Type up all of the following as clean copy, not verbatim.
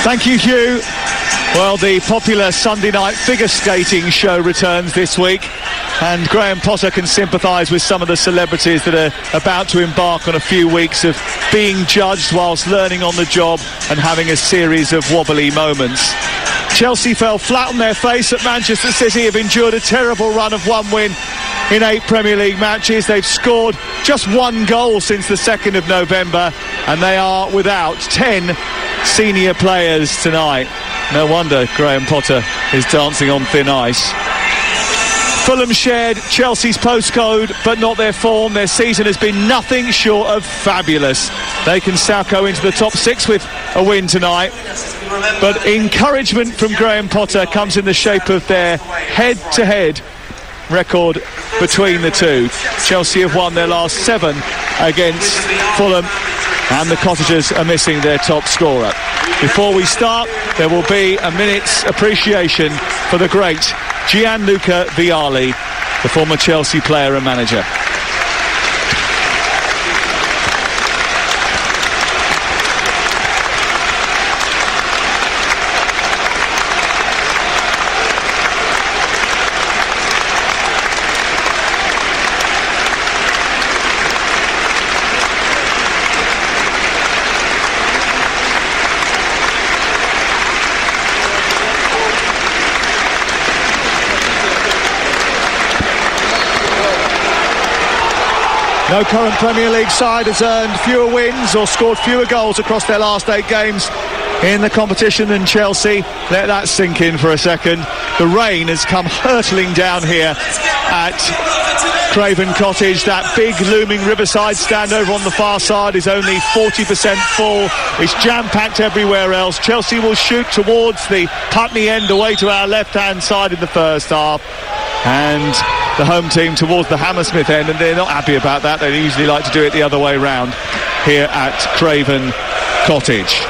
Thank you, Hugh. Well, the popular Sunday night figure skating show returns this week, and Graham Potter can sympathise with some of the celebrities that are about to embark on a few weeks of being judged whilst learning on the job and having a series of wobbly moments. Chelsea fell flat on their face at Manchester City, have endured a terrible run of one win in 8 Premier League matches. They've scored just 1 goal since the 2nd of November, and they are without 10 senior players tonight. No wonder Graham Potter is dancing on thin ice. Fulham shared Chelsea's postcode, but not their form. Their season has been nothing short of fabulous. They can Salco into the top 6 with a win tonight. But encouragement from Graham Potter comes in the shape of their head-to-head record between the two. Chelsea have won their last 7 against Fulham, and the Cottagers are missing their top scorer. Before we start, there will be a minute's appreciation for the great Gianluca Vialli, the former Chelsea player and manager. No current Premier League side has earned fewer wins or scored fewer goals across their last 8 games in the competition than Chelsea. Let that sink in for a second. The rain has come hurtling down here at Craven Cottage. That big looming Riverside stand over on the far side is only 40% full. It's jam-packed everywhere else. Chelsea will shoot towards the Putney end away to our left-hand side in the first half, and the home team towards the Hammersmith end, and they're not happy about that. They usually like to do it the other way round here at Craven Cottage.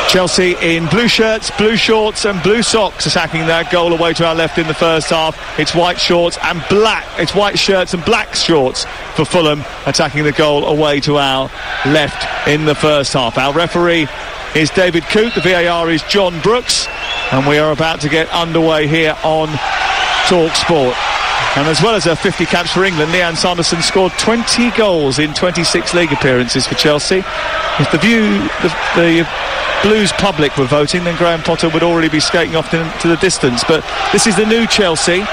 Chelsea in blue shirts, blue shorts and blue socks attacking that goal away to our left in the first half. It's white shorts and black. It's white shirts and black shorts for Fulham attacking the goal away to our left in the first half. Our referee is David Coote. The VAR is John Brooks, and we are about to get underway here on Talksport. And as well as her 50 caps for England, Leanne Sanderson scored 20 goals in 26 league appearances for Chelsea. If the Blues public were voting, then Graham Potter would already be skating off to the distance. But this is the new Chelsea,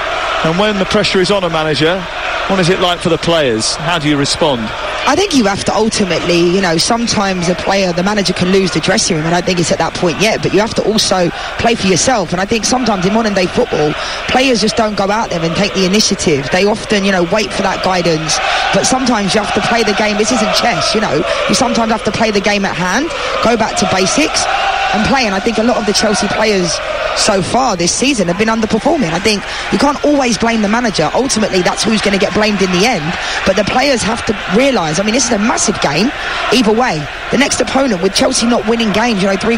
and when the pressure is on a manager, what is it like for the players? How do you respond? I think you have to ultimately, sometimes a player, the manager can lose the dressing room, and I don't think it's at that point yet, but you have to also play for yourself. And I think sometimes in modern day football, players just don't go out there and take the initiative. They often, wait for that guidance, but sometimes you have to play the game. This isn't chess, you sometimes have to play the game at hand, go back to basics and play. And I think a lot of the Chelsea players so far this season have been underperforming. I think you can't always blame the manager. Ultimately, that's who's going to get blamed in the end. But the players have to realise, this is a massive game either way. The next opponent, with Chelsea not winning games, 3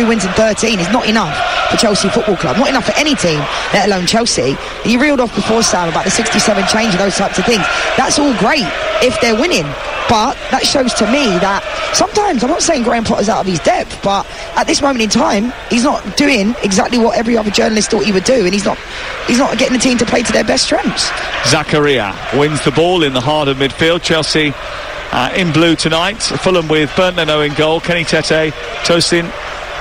wins in 13 is not enough for Chelsea Football Club. Not enough for any team, let alone Chelsea. You reeled off before, Sam, about the 67 change and those types of things. That's all great if they're winning. But that shows to me that sometimes, I'm not saying Graham Potter's out of his depth, but at this moment in time, he's not doing exactly what every other journalist thought he would do, and he's not getting the team to play to their best strengths. Zakaria wins the ball in the heart of midfield. Chelsea in blue tonight. Fulham with Bernd Leno in goal, Kenny Tete, Tosin,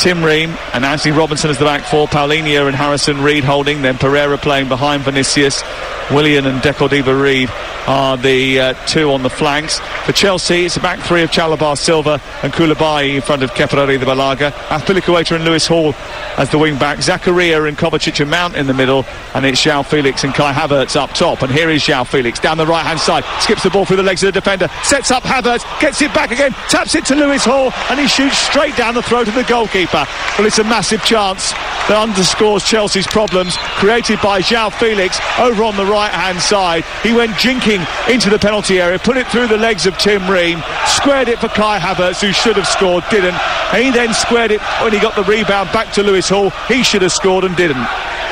Tim Ream and Anthony Robinson as the back four. Paulinho and Harrison Reed holding. Then Pereira playing behind Vinicius. Willian and Deco Diva Reed are the 2 on the flanks. For Chelsea, it's a back 3 of Chalobah, Silva and Koulibaly in front of Kepa Arrizabalaga. Azpilicueta and Lewis Hall as the wing back. Zakaria and Kovacic and Mount in the middle, and it's João Felix and Kai Havertz up top. And here is João Felix down the right hand side, skips the ball through the legs of the defender, sets up Havertz, gets it back again, taps it to Lewis Hall, and he shoots straight down the throat of the goalkeeper. Well, it's a massive chance that underscores Chelsea's problems, created by João Felix over on the right hand side. He went jinking into the penalty area, put it through the legs of Tim Ream, squared it for Kai Havertz, who should have scored, didn't. And he then squared it when he got the rebound back to Lewis Hall. He should have scored and didn't.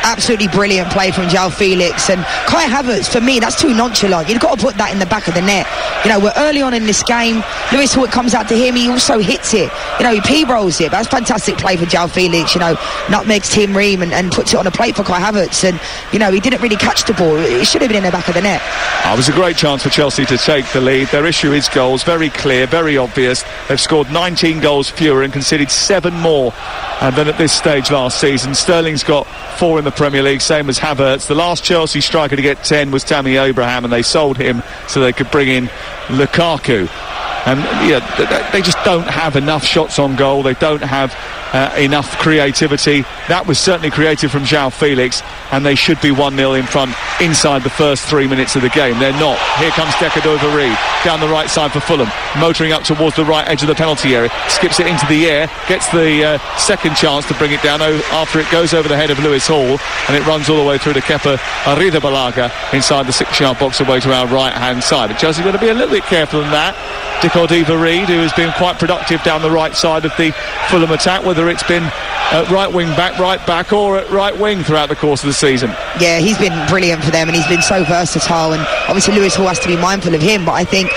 Absolutely brilliant play from João Felix. And Kai Havertz, for me, that's too nonchalant. You've got to put that in the back of the net. You know, we're early on in this game. Lewis Hall comes out to him. He also hits it. You know, he P-rolls it. But that's fantastic play for João Felix. You know, nutmegs Tim Ream and puts it on a plate for Kai Havertz. And, you know, he didn't really catch the ball. It should have been in the back of the net. It was a great chance for Chelsea to take the lead. Their issue is goals. Very clear, very obvious. They've scored 19 goals fewer and conceded 7 more than at this stage last season. Sterling's got 4 in the Premier League, same as Havertz. The last Chelsea striker to get 10 was Tammy Abraham, and they sold him so they could bring in Lukaku. And yeah, they just don't have enough shots on goal. They don't have enough creativity. That was certainly creative from João Felix, and they should be 1-0 in front inside the first 3 minutes of the game. They're not. Here comes Decadova-Reid down the right side for Fulham, motoring up towards the right edge of the penalty area, skips it into the air, gets the second chance to bring it down after it goes over the head of Lewis Hall, and it runs all the way through to Kepa Arrizabalaga inside the 6-yard box away to our right hand side. But Chelsea got to be a little bit careful in that. Decadova-Reid, who has been quite productive down the right side of the Fulham attack, whether it's been right wing back, right back, or at right wing throughout the course of the season. Yeah, he's been brilliant for them, and he's been so versatile, and obviously Lewis Hall has to be mindful of him. But I think,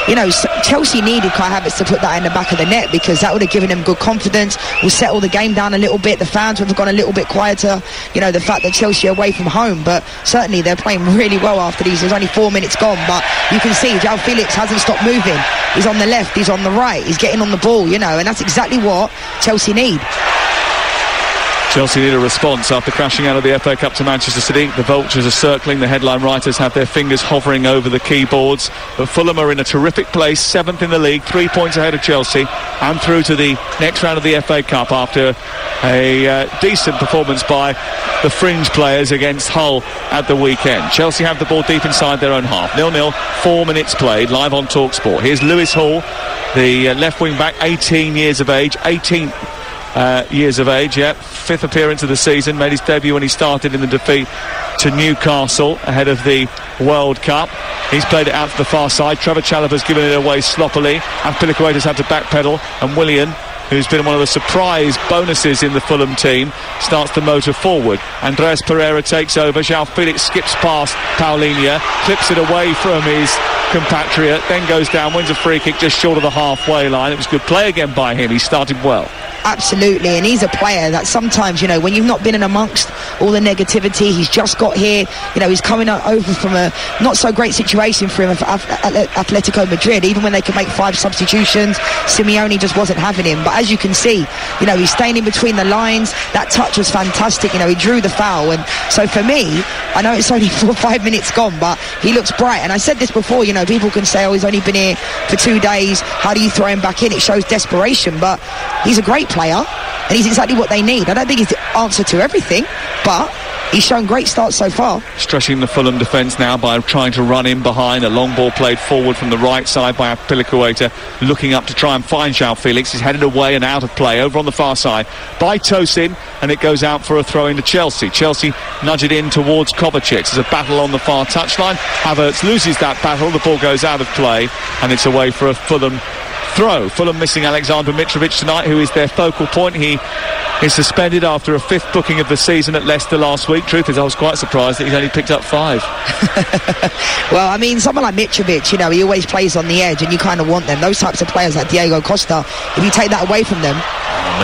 you know, Chelsea needed Kai Havertz to put that in the back of the net, because that would have given them good confidence, will settle the game down a little bit. The fans would have gone a little bit quieter, you know, the fact that Chelsea are away from home. But certainly they're playing really well after these. There's only 4 minutes gone, but you can see João Felix hasn't stopped moving. He's on the left, he's on the right, he's getting on the ball, you know, and that's exactly what Chelsea need. Chelsea need a response after crashing out of the FA Cup to Manchester City. The vultures are circling, the headline writers have their fingers hovering over the keyboards. But Fulham are in a terrific place, 7th in the league, 3 points ahead of Chelsea, and through to the next round of the FA Cup after a decent performance by the fringe players against Hull at the weekend. Chelsea have the ball deep inside their own half. 0-0, 4 minutes played, live on Talksport. Here's Lewis Hall, the left wing back, 18 years of age, 18 years of age, yeah. 5th appearance of the season, made his debut when he started in the defeat to Newcastle ahead of the World Cup. He's played it out to the far side. Trevor Chalobah's given it away sloppily, and Piliqueta's had to backpedal, and Willian, who's been one of the surprise bonuses in the Fulham team, starts to motor forward. Andreas Pereira takes over. João Felix skips past Paulinho, clips it away from his compatriot, then goes down, wins a free kick just short of the halfway line. It was good play again by him. He started well. Absolutely, and he's a player that sometimes, you know, when you've not been in amongst all the negativity, he's just got here, you know, he's coming over from a not so great situation for him at Atletico Madrid. Even when they could make 5 substitutions, Simeone just wasn't having him. But as you can see, you know, he's staying in between the lines. That touch was fantastic. You know, he drew the foul, and so for me, I know it's only 4 or 5 minutes gone, but he looks bright. And I said this before, you know, people can say, oh, he's only been here for 2 days, how do you throw him back in? It shows desperation, but he's a great player, and he's exactly what they need. I don't think he's the answer to everything, but he's shown great starts so far. Stretching the Fulham defence now by trying to run in behind. A long ball played forward from the right side by Piliqueta, looking up to try and find João Felix. He's headed away and out of play over on the far side by Tosin, and it goes out for a throw into Chelsea. Chelsea nudge it in towards Kovacic. There's a battle on the far touchline. Havertz loses that battle. The ball goes out of play, and it's away for a Fulham throw. Fulham missing Alexander Mitrovic tonight, who is their focal point. He is suspended after a 5th booking of the season at Leicester last week. Truth is, I was quite surprised that he's only picked up 5. Well, I mean, someone like Mitrovic, you know, he always plays on the edge, and you kind of want them. Those types of players like Diego Costa, if you take that away from them,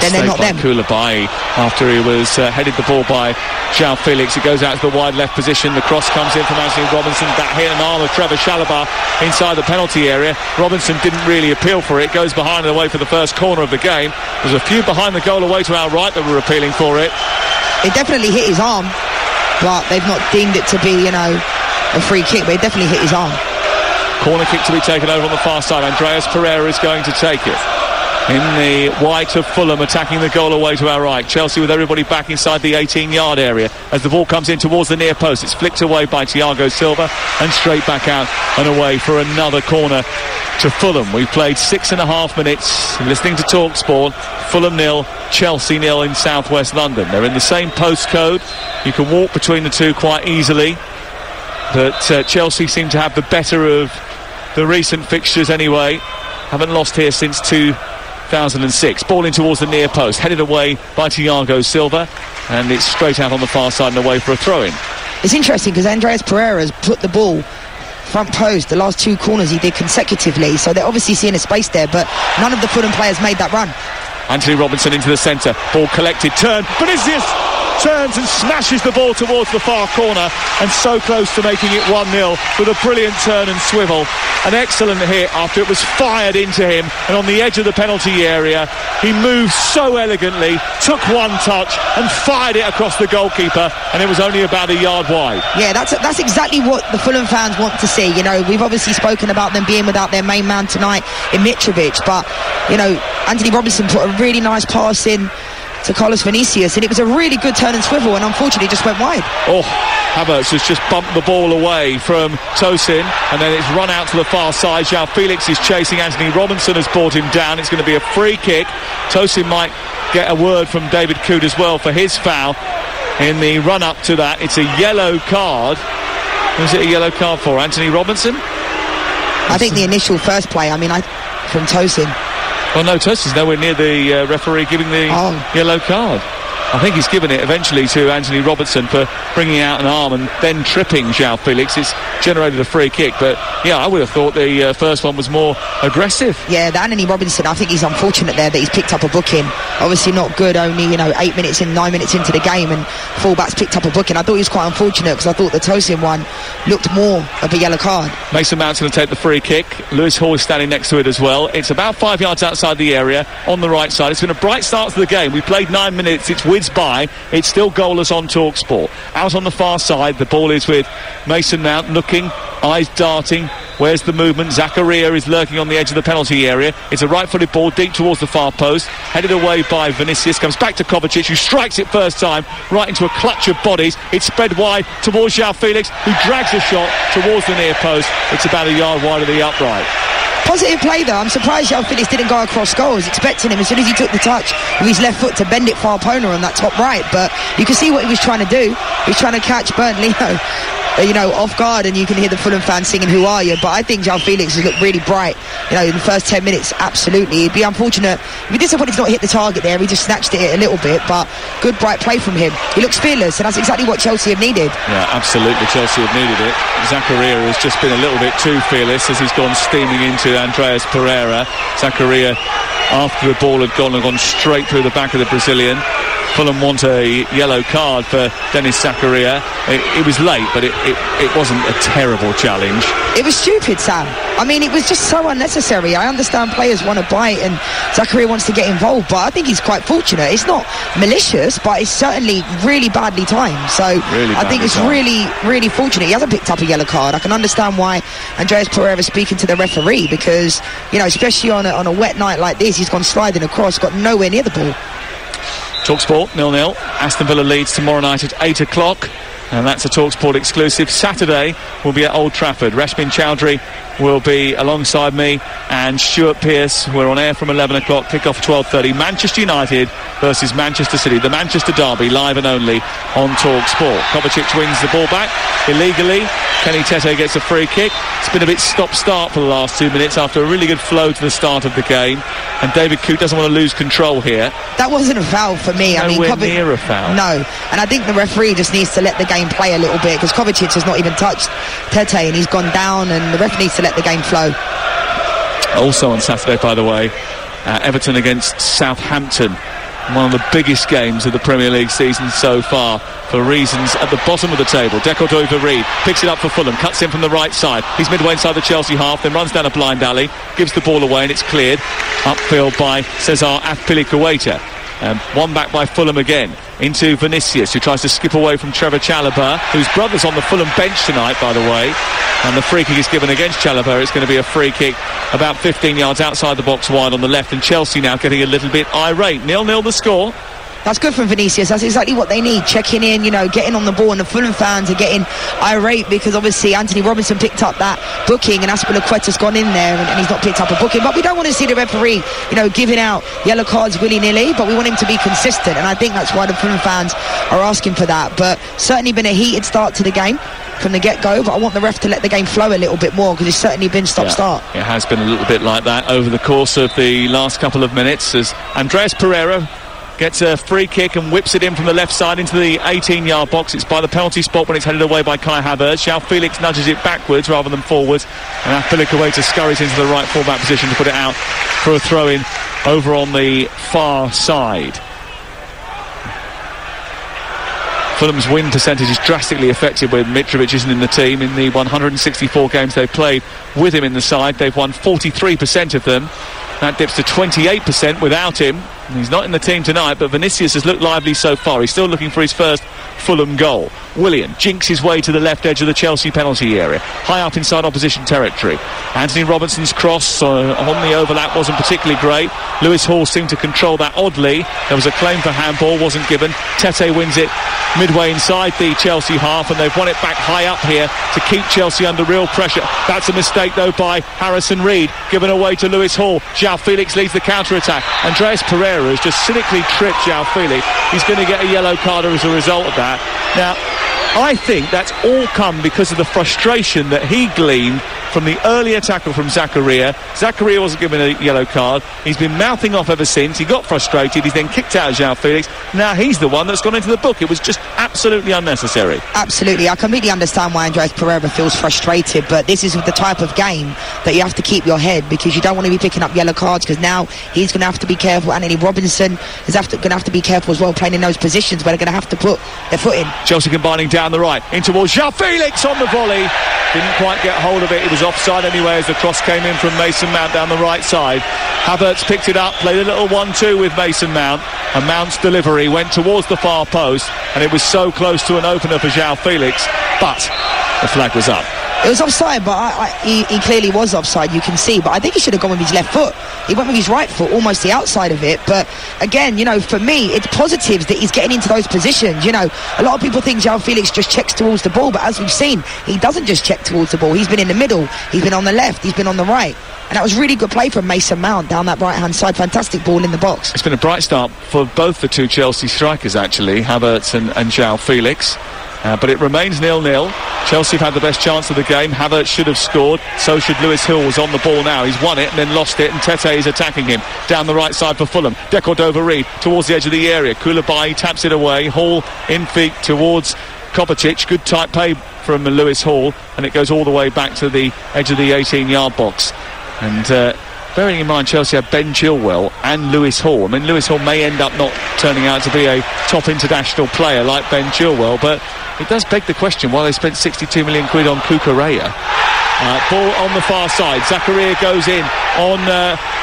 then they're not them. Koulibaly, after he was headed the ball by João Felix, it goes out to the wide left position. The cross comes in from Anthony Robinson. That hit an arm of Trevor Chalobah inside the penalty area. Robinson didn't really appeal for it. Goes behind and away for the first corner of the game. There's a few behind the goal away to our right that were appealing for it. It definitely hit his arm, but they've not deemed it to be, you know, a free kick, but it definitely hit his arm. Corner kick to be taken over on the far side. Andreas Pereira is going to take it. In the white of Fulham, attacking the goal away to our right. Chelsea with everybody back inside the 18-yard area as the ball comes in towards the near post. It's flicked away by Thiago Silva and straight back out and away for another corner to Fulham. We've played 6.5 minutes. Listening to Talksport, Fulham 0, Chelsea 0 in southwest London. They're in the same postcode. You can walk between the two quite easily, but Chelsea seem to have the better of the recent fixtures anyway. Haven't lost here since 2018. 2006. Ball in towards the near post, headed away by Thiago Silva, and it's straight out on the far side and away for a throw-in. It's interesting because Andreas Pereira's put the ball front post. The last 2 corners he did consecutively, so they're obviously seeing a space there, but none of the Fulham players made that run. Anthony Robinson into the centre, ball collected, turn, Vinicius turns and smashes the ball towards the far corner, and so close to making it 1-0 with a brilliant turn and swivel. An excellent hit after it was fired into him, and on the edge of the penalty area he moved so elegantly, took one touch and fired it across the goalkeeper, and it was only about a yard wide. Yeah, that's exactly what the Fulham fans want to see. You know, we've obviously spoken about them being without their main man tonight in Mitrovic, but you know, Anthony Robinson put a really nice pass in to Carlos Vinicius, and it was a really good turn and swivel, and unfortunately just went wide. Havertz has just bumped the ball away from Tosin, and then it's run out to the far side. João Felix is chasing, Anthony Robinson has brought him down. It's going to be a free kick. Tosin might get a word from David Coote as well for his foul in the run up to that. It's a yellow card. Who's it a yellow card for? Anthony Robinson? I think the initial first play, from Tosin. Well, no, Tosin's nowhere near the referee giving the yellow card. I think he's given it eventually to Anthony Robertson for bringing out an arm and then tripping João Felix. It's generated a free kick, but yeah, I would have thought the first one was more aggressive. Yeah, the Anthony Robinson, I think he's unfortunate there that he's picked up a booking. Obviously not good, only 9 minutes into the game, and fullback's picked up a booking. I thought he was quite unfortunate because I thought the Tosin one looked more of a yellow card. Mason Mount's going to take the free kick. Lewis Hall is standing next to it as well. It's about 5 yards outside the area on the right side. It's been a bright start to the game. We've played 9 minutes. It's whizzed by. It's still goalless on Talksport. Out on the far side, the ball is with Mason Mount, looking, eyes darting. Where's the movement? Zakaria is lurking on the edge of the penalty area. It's a right-footed ball deep towards the far post, headed away by Vinicius, comes back to Kovacic, who strikes it first time right into a clutch of bodies. It's spread wide towards João Felix, who drags a shot towards the near post. It's about a yard wide of the upright. Positive play though. I'm surprised João Felix didn't go across goal. I was expecting him as soon as he took the touch with his left foot to bend it far Pona on that top right, but you can see what he was trying to do. He was trying to catch Bernd Leno off guard, and you can hear the Fulham fans singing "Who Are You?" But I think João Felix has looked really bright in the first 10 minutes. Absolutely, it'd be unfortunate, it'd be disappointed to not hit the target there. He just snatched it a little bit, but good bright play from him. He looks fearless, and that's exactly what Chelsea have needed. Yeah, absolutely, Chelsea have needed it. Zakaria has just been a little bit too fearless as he's gone steaming into Andreas Pereira. Zakaria, after the ball had gone straight through the back of the Brazilian. Fulham want a yellow card for Denis Zakaria. It was late, but it wasn't a terrible challenge. It was stupid, Sam. It was just so unnecessary. I understand players want to bite and Zakaria wants to get involved, but I think he's quite fortunate. It's not malicious, but it's certainly really badly timed. So really I think it's really, really fortunate. He hasn't picked up a yellow card. I can understand why Andreas Pereira is speaking to the referee, because, especially on a wet night like this, he's gone sliding across, got nowhere near the ball. Talksport 0-0. Aston Villa leads tomorrow night at 8 o'clock, and that's a Talksport exclusive. Saturday will be at Old Trafford. Rashmin Chowdhury will be alongside me, and Stuart Pearce. We're on air from 11 o'clock, kick-off 12:30. Manchester United versus Manchester City, the Manchester derby, live and only on Talksport. Kovacic wins the ball back illegally. Kenny Tete gets a free kick. It's been a bit stop-start for the last 2 minutes after a really good flow to the start of the game, and David Coote doesn't want to lose control here. That wasn't a foul for me. Nowhere near a foul. No, and I think the referee just needs to let the game play a little bit, because Kovacic has not even touched Tete, and he's gone down, and the ref needs to let the game flow. Also on Saturday, by the way, Everton against Southampton, one of the biggest games of the Premier League season so far, for reasons at the bottom of the table. Deco Reed picks it up for Fulham, cuts in from the right side. He's midway inside the Chelsea half, then runs down a blind alley, gives the ball away, and it's cleared upfield by Cesar Azpilicueta. One back by Fulham again, into Vinicius, who tries to skip away from Trevor Chalobah, whose brother's on the Fulham bench tonight, by the way. And the free kick is given against Chalobah. It's going to be a free kick about 15 yards outside the box wide on the left, and Chelsea now getting a little bit irate. 0-0 the score. That's good from Vinicius. That's exactly what they need. Checking in, you know, getting on the ball, and the Fulham fans are getting irate because obviously Anthony Robinson picked up that booking and Azpilicueta's gone in there and he's not picked up a booking. But we don't want to see the referee, you know, giving out yellow cards willy-nilly, but we want him to be consistent, and I think that's why the Fulham fans are asking for that. But certainly been a heated start to the game from the get-go, but I want the ref to let the game flow a little bit more because it's certainly been stop-start. It has been a little bit like that over the course of the last couple of minutes as Andreas Pereira gets a free kick and whips it in from the left side into the 18-yard box. It's by the penalty spot when it's headed away by Kai Havertz. João Felix nudges it backwards rather than forwards, and Azpilicueta scurries into the right full-back position to put it out for a throw-in over on the far side. Fulham's win percentage is drastically affected when Mitrovic isn't in the team. In the 164 games they've played with him in the side, they've won 43% of them. That dips to 28% without him. He's not in the team tonight, but Vinicius has looked lively so far. He's still looking for his first Fulham goal. Willian jinks his way to the left edge of the Chelsea penalty area, high up inside opposition territory. Anthony Robinson's cross on the overlap wasn't particularly great. Lewis Hall seemed to control that oddly. There was a claim for handball, wasn't given. Tete wins it midway inside the Chelsea half, and they've won it back high up here to keep Chelsea under real pressure. That's a mistake though by Harrison Reed, given away to Lewis Hall. João Felix leads the counter-attack. Andreas Pereira has just cynically tripped João Felix. He's going to get a yellow card as a result of that. Now, I think that's all come because of the frustration that he gleaned from the earlier tackle from Zakaria. Zakaria wasn't given a yellow card. He's been mouthing off ever since. He got frustrated. He's then kicked out João Felix. Now he's the one that's gone into the book. It was just absolutely unnecessary. Absolutely. I completely understand why Andreas Pereira feels frustrated, but this is the type of game that you have to keep your head, because you don't want to be picking up yellow cards, because now he's going to have to be careful. Anthony Robinson is going to have to be careful as well, playing in those positions where they're going to have to put their foot in. Chelsea combining down the right in towards João Felix on the volley. Didn't quite get hold of it. It was offside anyway as the cross came in from Mason Mount down the right side. Havertz picked it up, played a little 1-2 with Mason Mount, and Mount's delivery went towards the far post, and it was so close to an opener for João Felix, but the flag was up. It was offside, but he clearly was offside, you can see. But I think he should have gone with his left foot. He went with his right foot, almost the outside of it. But again, you know, for me, it's positives that he's getting into those positions. You know, a lot of people think João Felix just checks towards the ball, but as we've seen, he doesn't just check towards the ball. He's been in the middle, he's been on the left, he's been on the right. And that was really good play from Mason Mount down that right-hand side. Fantastic ball in the box. It's been a bright start for both the two Chelsea strikers, actually, Havertz and João Felix. But it remains 0-0. Chelsea have had the best chance of the game. Havertz should have scored. So should Lewis Hill. Was on the ball now. He's won it and then lost it. And Tete is attacking him down the right side for Fulham. De Cordova-Reid towards the edge of the area. Koulibaly taps it away. Hall in feet towards Kovacic. Good tight play from Lewis Hall. And it goes all the way back to the edge of the 18-yard box. And bearing in mind Chelsea have Ben Chilwell and Lewis Hall. I mean, Lewis Hall may end up not turning out to be a top international player like Ben Chilwell, but it does beg the question why they spent 62 million quid on Cucurella. Ball on the far side. Zakaria goes in on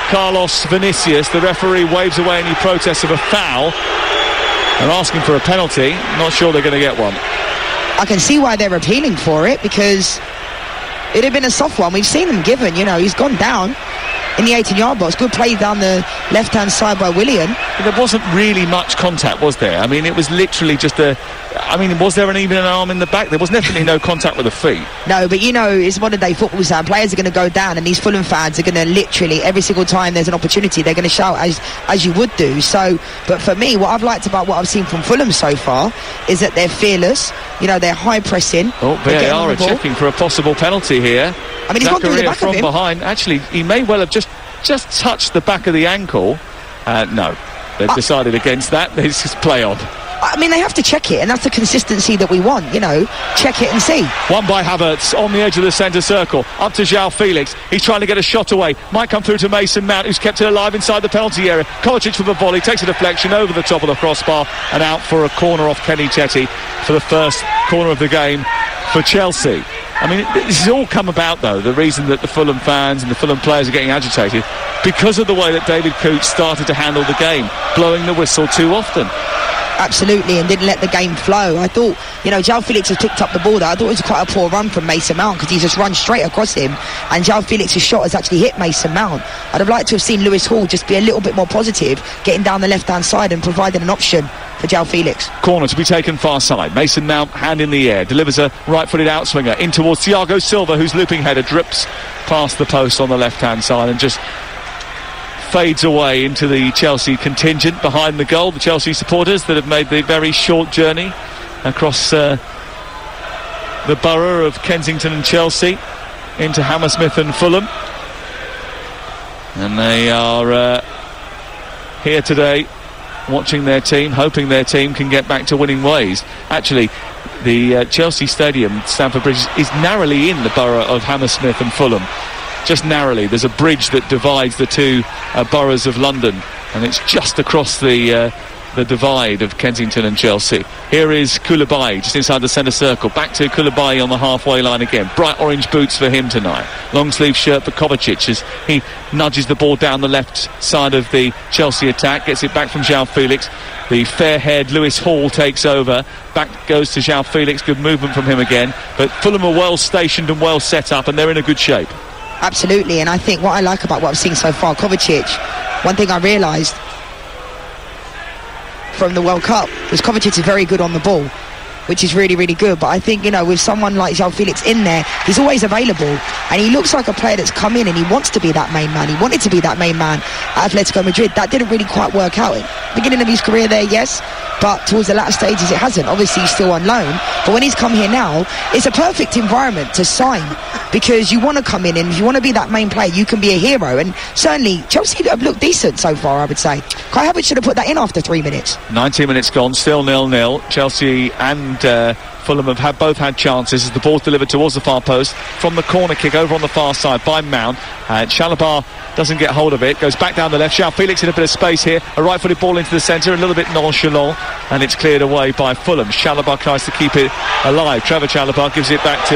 Carlos Vinicius. The referee waves away any protests of a foul. They're asking for a penalty. Not sure they're going to get one. I can see why they're appealing for it, because it'd have been a soft one. We've seen him given, you know, he's gone down in the 18-yard box. Good play down the left-hand side by Willian. There wasn't really much contact, was there? I mean, it was literally just was there even an arm in the back? There was definitely no contact with the feet. No, but you know, it's modern-day football, Sam. Players are going to go down, and these Fulham fans are going to literally, every single time there's an opportunity, they're going to shout as you would do. So, but for me, what I've liked about what I've seen from Fulham so far is that they're fearless. You know, they're high-pressing. Oh, VAR are checking for a possible penalty here. I mean, he's gone through the back from of him. Behind. Actually, he may well have just touched the back of the ankle. No, they've decided against that. They just play on. I mean, they have to check it, and that's the consistency that we want, you know. Check it and see. One by Havertz on the edge of the centre circle. Up to João Felix. He's trying to get a shot away. Might come through to Mason Mount, who's kept it alive inside the penalty area. Kovacic with a volley. Takes a deflection over the top of the crossbar and out for a corner off Kenny Chetty for the first corner of the game for Chelsea. I mean, this has all come about, though, the reason that the Fulham fans and the Fulham players are getting agitated, because of the way that David Coote started to handle the game, blowing the whistle too often. Absolutely, and didn't let the game flow. I thought, João Felix has picked up the ball there. I thought it was quite a poor run from Mason Mount, because he just run straight across him, and João Felix's shot has actually hit Mason Mount. I'd have liked to have seen Lewis Hall just be a little bit more positive, getting down the left-hand side and providing an option for João Felix. Corner to be taken far side. Mason Mount, hand in the air, delivers a right-footed outswinger in towards Thiago Silva, whose looping header drips past the post on the left-hand side and just fades away into the Chelsea contingent behind the goal. The Chelsea supporters that have made the very short journey across the borough of Kensington and Chelsea into Hammersmith and Fulham, and they are here today watching their team, hoping their team can get back to winning ways. Actually, the Chelsea Stadium, Stamford Bridge, is narrowly in the borough of Hammersmith and Fulham. Just narrowly. There's a bridge that divides the two boroughs of London, and it's just across the divide of Kensington and Chelsea. Here is Koulibaly just inside the centre circle. Back to Koulibaly on the halfway line again. Bright orange boots for him tonight. Long sleeve shirt for Kovacic as he nudges the ball down the left side of the Chelsea attack. Gets it back from João Felix. The fair-haired Lewis Hall takes over. Back goes to João Felix. Good movement from him again. But Fulham are well stationed and well set up, and they're in a good shape. Absolutely, and I think what I like about what I've seen so far, Kovacic, one thing I realised from the World Cup was Kovacic is very good on the ball, which is really, really good. But I think, with someone like João Felix in there, he's always available, and he looks like a player that's come in and he wants to be that main man. He wanted to be that main man at Atletico Madrid. That didn't really quite work out. Beginning of his career there, yes, but towards the latter stages it hasn't. Obviously he's still on loan, but when he's come here now, it's a perfect environment to sign, because you want to come in, and if you want to be that main player, you can be a hero. And certainly Chelsea have looked decent so far, I would say. Kai Havertz should have put that in after 3 minutes. 19 minutes gone, still 0-0. Chelsea and Fulham have both had chances as the ball's delivered towards the far post from the corner kick over on the far side by Mount. Chalobah doesn't get hold of it, goes back down the left. João Felix in a bit of space here, a right-footed ball into the centre, a little bit nonchalant, and it's cleared away by Fulham. Chalobah tries to keep it alive. Trevor Chalobah gives it back to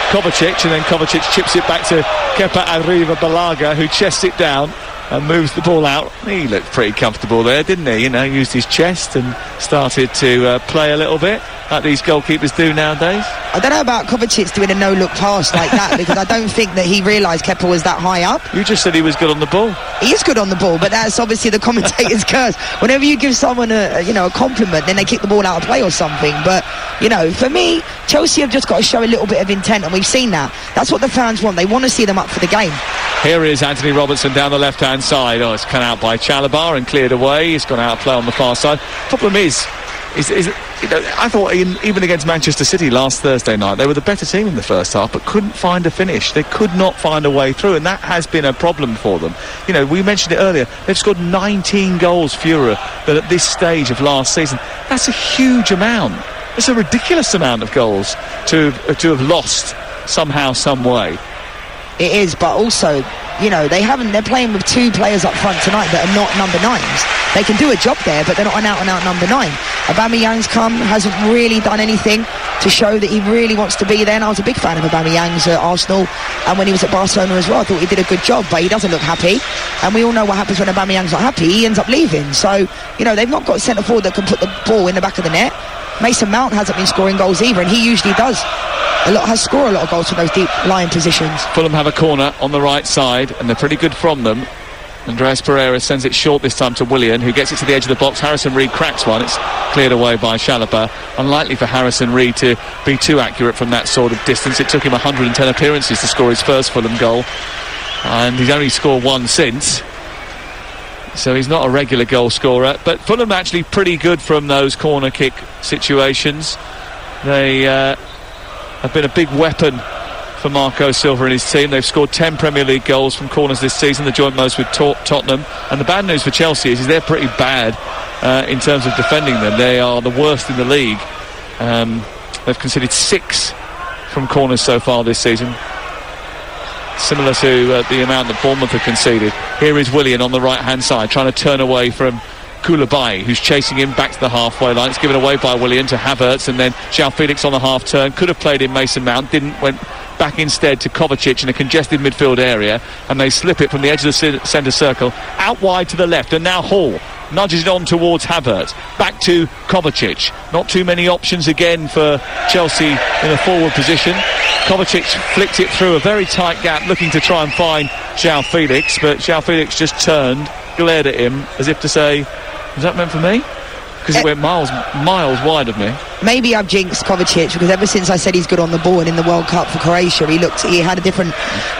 Kovacic, and then Kovacic chips it back to Kepa Arriba-Balaga, who chests it down and moves the ball out. He looked pretty comfortable there, didn't he? Used his chest and started to play a little bit, like these goalkeepers do nowadays. I don't know about Kovacic doing a no-look pass like that, because I don't think that he realised Kepa was that high up. You just said he was good on the ball. He is good on the ball, but that's obviously the commentator's curse. Whenever you give someone a compliment, then they kick the ball out of play or something. But, for me, Chelsea have just got to show a little bit of intent, and we've seen that. That's what the fans want. They want to see them up for the game. Here is Anthony Robertson down the left-hand side. It's cut out by Chalobah and cleared away. It's gone out of play on the far side. Problem is I thought even against Manchester City last Thursday night, they were the better team in the first half, but couldn't find a finish. They could not find a way through, and that has been a problem for them. We mentioned it earlier. They've scored 19 goals fewer than at this stage of last season. That's a huge amount. It's a ridiculous amount of goals to have lost somehow, some way. It is, but also, they're playing with two players up front tonight that are not number 9s. They can do a job there, but they're not an out-and-out number 9. Aubameyang's hasn't really done anything to show that he really wants to be there, and I was a big fan of Aubameyang's at Arsenal, and when he was at Barcelona as well, I thought he did a good job, but he doesn't look happy, and we all know what happens when Aubameyang's not happy. He ends up leaving. So, they've not got a centre-forward that can put the ball in the back of the net. Mason Mount hasn't been scoring goals either, and he usually does score a lot of goals from those deep lying positions. Fulham have a corner on the right side, and they're pretty good from them. Andreas Pereira sends it short this time to Willian, who gets it to the edge of the box. Harrison Reed cracks one. It's cleared away by Chalobah. Unlikely for Harrison Reed to be too accurate from that sort of distance. It took him 110 appearances to score his first Fulham goal, and he's only scored one since. So he's not a regular goal scorer. But Fulham actually pretty good from those corner kick situations. They have been a big weapon for Marco Silva and his team. They've scored 10 Premier League goals from corners this season, the joint most with Tottenham. And the bad news for Chelsea is they're pretty bad in terms of defending them. They are the worst in the league. They've conceded 6 from corners so far this season, similar to the amount that Bournemouth have conceded. Here is Willian on the right-hand side, trying to turn away from Koulibaly, who's chasing him back to the halfway line. It's given away by Willian to Havertz, and then João Felix on the half-turn. Could have played in Mason Mount, didn't, went back instead to Kovacic in a congested midfield area, and they slip it from the edge of the centre circle out wide to the left, and now Hall nudges it on towards Havertz. Back to Kovacic. Not too many options again for Chelsea in a forward position. Kovacic flicked it through a very tight gap, looking to try and find João Felix, but João Felix just turned, glared at him as if to say, was that meant for me? Because it went miles wide of me. Maybe I've jinxed Kovacic, because ever since I said he's good on the ball and in the World Cup for Croatia, he had a different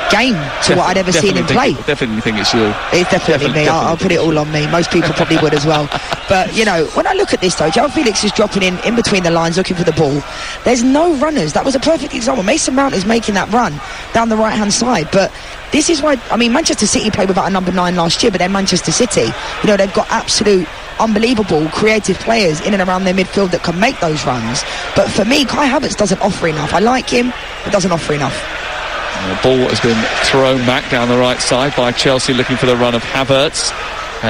game to what I'd ever seen him play. Definitely think it's you. It's definitely me. I'll put it all on me. Most people probably would as well. But, when I look at this, though, João Felix is dropping in between the lines looking for the ball. There's no runners. That was a perfect example. Mason Mount is making that run down the right-hand side. But this is why, Manchester City played without a number 9 last year, but they're Manchester City. They've got absolute unbelievable creative players in and around their midfield that can make those runs. But for me, Kai Havertz doesn't offer enough. I like him, but doesn't offer enough. The ball has been thrown back down the right side by Chelsea, looking for the run of Havertz.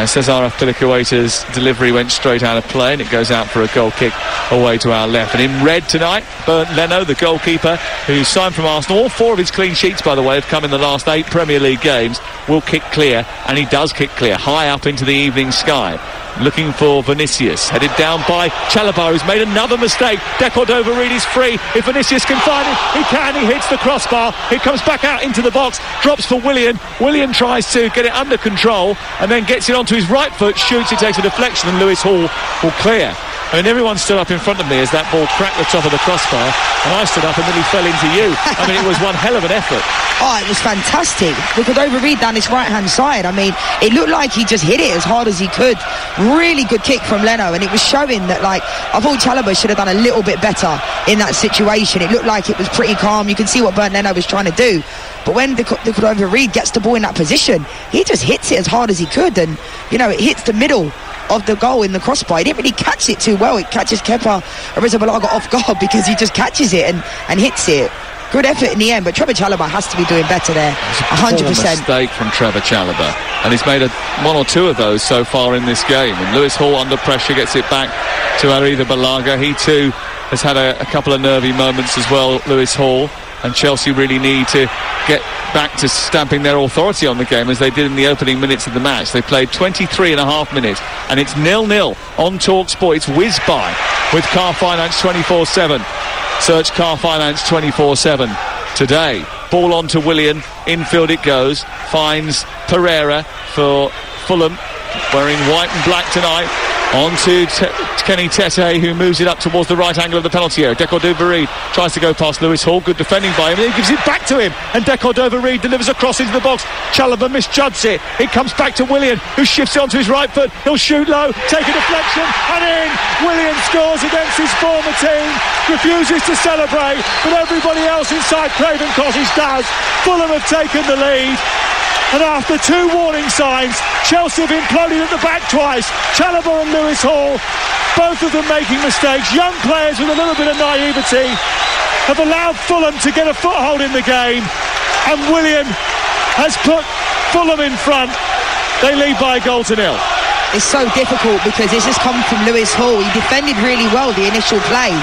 Cesar Azpilicueta's delivery went straight out of play, and it goes out for a goal kick away to our left. And in red tonight, Bernd Leno, the goalkeeper who signed from Arsenal. All 4 of his clean sheets, by the way, have come in the last 8 Premier League games. Will kick clear, and he does kick clear high up into the evening sky. Looking for Vinicius, headed down by Chalobah, who's made another mistake. Decordova-Reid is free. If Vinicius can find it, he can. He hits the crossbar. It comes back out into the box, drops for Willian. Willian tries to get it under control and then gets it onto his right foot, shoots, it takes a deflection, and Lewis Hall will clear. Everyone stood up in front of me as that ball cracked the top of the crossbar, and I stood up and nearly fell into you. It was one hell of an effort. Oh, it was fantastic. Decordova-Reid down his right-hand side. It looked like he just hit it as hard as he could. Really good kick from Leno, and it was showing that, I thought Chalobah should have done a little bit better in that situation. It looked like it was pretty calm. You can see what Bernd Leno was trying to do. But when Decordova-Reid gets the ball in that position, he just hits it as hard as he could, and, it hits the middle of the goal in the crossbar. He didn't really catch it too well. It catches Kepa Arrizabalaga off guard because he just catches it and hits it. Good effort in the end, but Trevor Chalobah has to be doing better there. 100%. Mistake from Trevor Chalobah, and he's made 1 or 2 of those so far in this game. And Lewis Hall under pressure gets it back to Arrizabalaga. He too has had a couple of nervy moments as well, Lewis Hall. And Chelsea really need to get back to stamping their authority on the game as they did in the opening minutes of the match. They played 23 and a half minutes, and it's 0-0 on Talksport. It's whizzed by with Car Finance 24/7. Search Car Finance 24/7 today. Ball on to Willian, infield it goes, finds Pereira for Fulham, wearing white and black tonight. On to Kenny Tete, who moves it up towards the right angle of the penalty area. Decordova-Reid tries to go past Lewis Hall. Good defending by him. He gives it back to him, and Decordova-Reid delivers a cross into the box. Chalobah misjudges it. It comes back to Willian, who shifts it onto his right foot. He'll shoot low, take a deflection, and in. Willian scores against his former team. Refuses to celebrate, but everybody else inside Craven Cottage does. Fulham have taken the lead. And after 2 warning signs, Chelsea have imploded at the back twice. Chalobah and Lewis Hall, both of them making mistakes. Young players with a little bit of naivety have allowed Fulham to get a foothold in the game. And Willian has put Fulham in front. They lead by 1-0. It's so difficult because it's just come from Lewis Hall. He defended really well the initial play,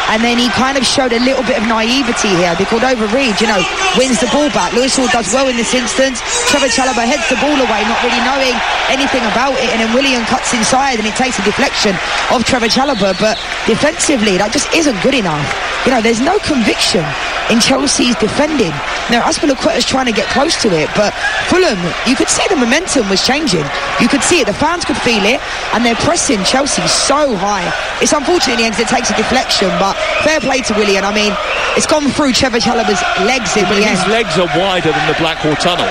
and then he kind of showed a little bit of naivety here. Decordova-Reid, wins the ball back. Lewis Hall does well in this instance. Trevor Chalobah heads the ball away, not really knowing anything about it, and then Willian cuts inside and it takes a deflection of Trevor Chalobah. But defensively, that just isn't good enough. There's no conviction in Chelsea's defending. Now, Azpilicueta's trying to get close to it, but Fulham, you could see the momentum was changing. You could see it. The fans could feel it, and they're pressing Chelsea so high. It's unfortunate in the end because it takes a deflection, but fair play to Willian. It's gone through Trevor Chalobah's legs in the end. His legs are wider than the Blackwall Tunnel.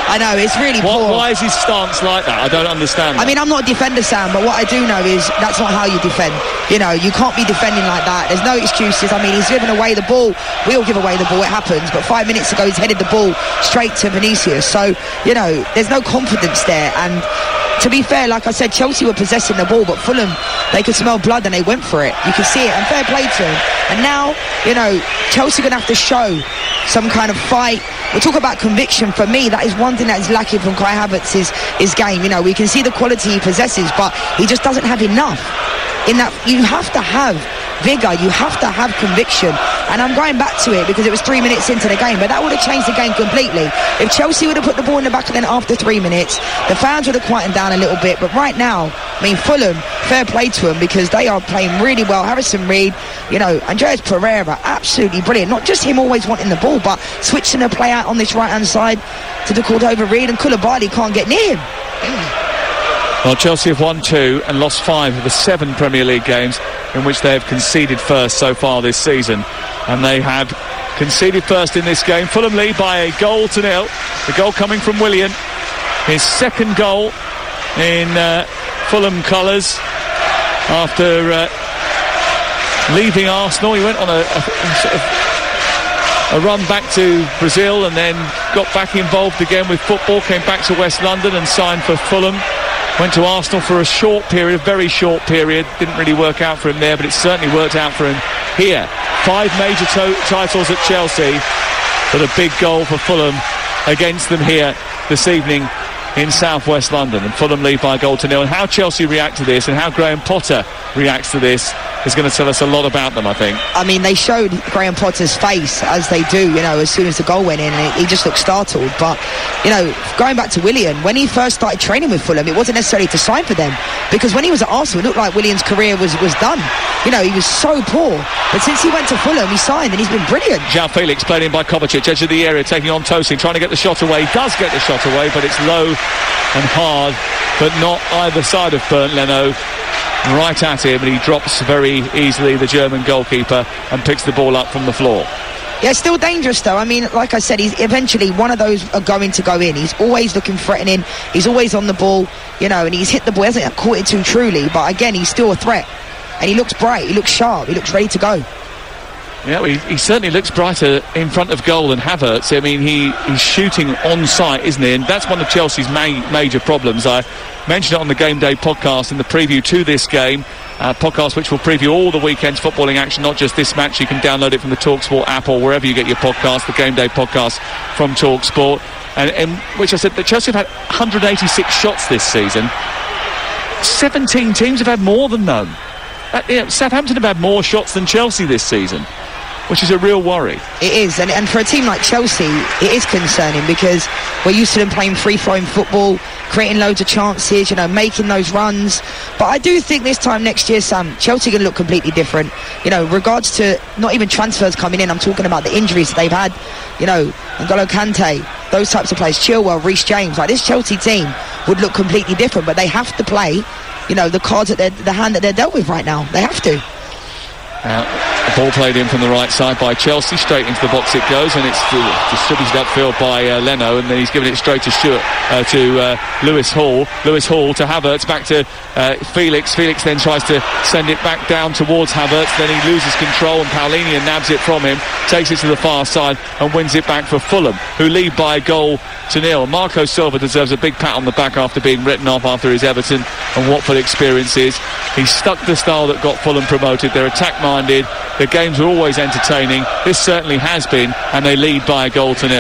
I know, it's really poor. Why is his stance like that? I don't understand that. I'm not a defender, Sam, but what I do know is that's not how you defend. You can't be defending like that. There's no excuses. He's given away the ball. We'll give away the ball, it happens. But 5 minutes ago, he's headed the ball straight to Vinicius. So, there's no confidence there. And to be fair, like I said, Chelsea were possessing the ball, but Fulham, they could smell blood and they went for it. You can see it, and fair play to him. And now, Chelsea are going to have to show some kind of fight. We'll talk about conviction. For me, that is one thing that is lacking from Kai Havertz's game. We can see the quality he possesses, but he just doesn't have enough. In that, you have to have vigour, you have to have conviction. And I'm going back to it because it was 3 minutes into the game, but that would have changed the game completely. If Chelsea would have put the ball in the back of the net after 3 minutes, the fans would have quietened down a little bit. But right now, I mean, Fulham, fair play to them because they are playing really well. Harrison Reed, you know, Andreas Pereira, absolutely brilliant. Not just him always wanting the ball, but switching the play out on this right-hand side to the Cordova Reed, and Koulibaly can't get near him. Well, Chelsea have won 2 and lost 5 of the 7 Premier League games in which they have conceded first so far this season. And they have conceded first in this game. Fulham lead by 1-0. The goal coming from Willian. His second goal in Fulham colours after leaving Arsenal. He went on a sort of a run back to Brazil and then got back involved again with football, came back to West London and signed for Fulham. Went to Arsenal for a short period, a very short period. Didn't really work out for him there, but it certainly worked out for him here. 5 major titles at Chelsea, but a big goal for Fulham against them here this evening in South West London. And Fulham lead by 1-0. And how Chelsea react to this and how Graham Potter reacts to this is going to tell us a lot about them, I think. I mean, they showed Graham Potter's face, as they do, you know, as soon as the goal went in, and he just looked startled. But, you know, going back to Willian, when he first started training with Fulham, it wasn't necessarily to sign for them, because when he was at Arsenal, it looked like Willian's career was done. You know, he was so poor. But since he went to Fulham, he signed, and he's been brilliant. João Felix played in by Kovacic, edge of the area, taking on Tosin, trying to get the shot away. He does get the shot away, but it's low and hard, but not either side of Bernd Leno. Right at him, and he drops very easily, the German goalkeeper, and picks the ball up from the floor. Yeah, still dangerous though. I mean, like I said, he's eventually one of those are going to go in. He's always looking threatening. He's always on the ball, you know, and he's hit the ball. He hasn't caught it too truly, but again, he's still a threat. And he looks bright, he looks sharp, he looks ready to go. Yeah, well, he certainly looks brighter in front of goal than Havertz. I mean, he's shooting on sight, isn't he? And that's one of Chelsea's major problems. I mentioned it on the Game Day podcast in the preview to this game, podcast which will preview all the weekend's footballing action, not just this match. You can download it from the Talksport app or wherever you get your podcast, the Game Day podcast from Talksport. And which I said that Chelsea have had 186 shots this season. 17 teams have had more than them. Southampton have had more shots than Chelsea this season, which is a real worry. It is, and for a team like Chelsea, it is concerning because we're used to them playing free-flowing football, creating loads of chances, you know, making those runs. But I do think this time next year, Sam, Chelsea are going to look completely different. You know, regards to not even transfers coming in, I'm talking about the injuries that they've had. You know, N'Golo Kante, those types of players, Chilwell, Reece James. Like, this Chelsea team would look completely different, but they have to play, you know, the cards that the hand that they're dealt with right now. They have to. The ball played in from the right side by Chelsea, straight into the box it goes, and it's distributed upfield by Leno, and then he's given it straight to Lewis Hall. Lewis Hall to Havertz, back to Felix. Felix then tries to send it back down towards Havertz, then he loses control and Paulinho nabs it from him, takes it to the far side and wins it back for Fulham, who lead by 1-0. Marco Silva deserves a big pat on the back after being written off after his Everton and Watford experiences. He's stuck the style that got Fulham promoted. They're attack-minded. The games are always entertaining. This certainly has been, and they lead by 1-0.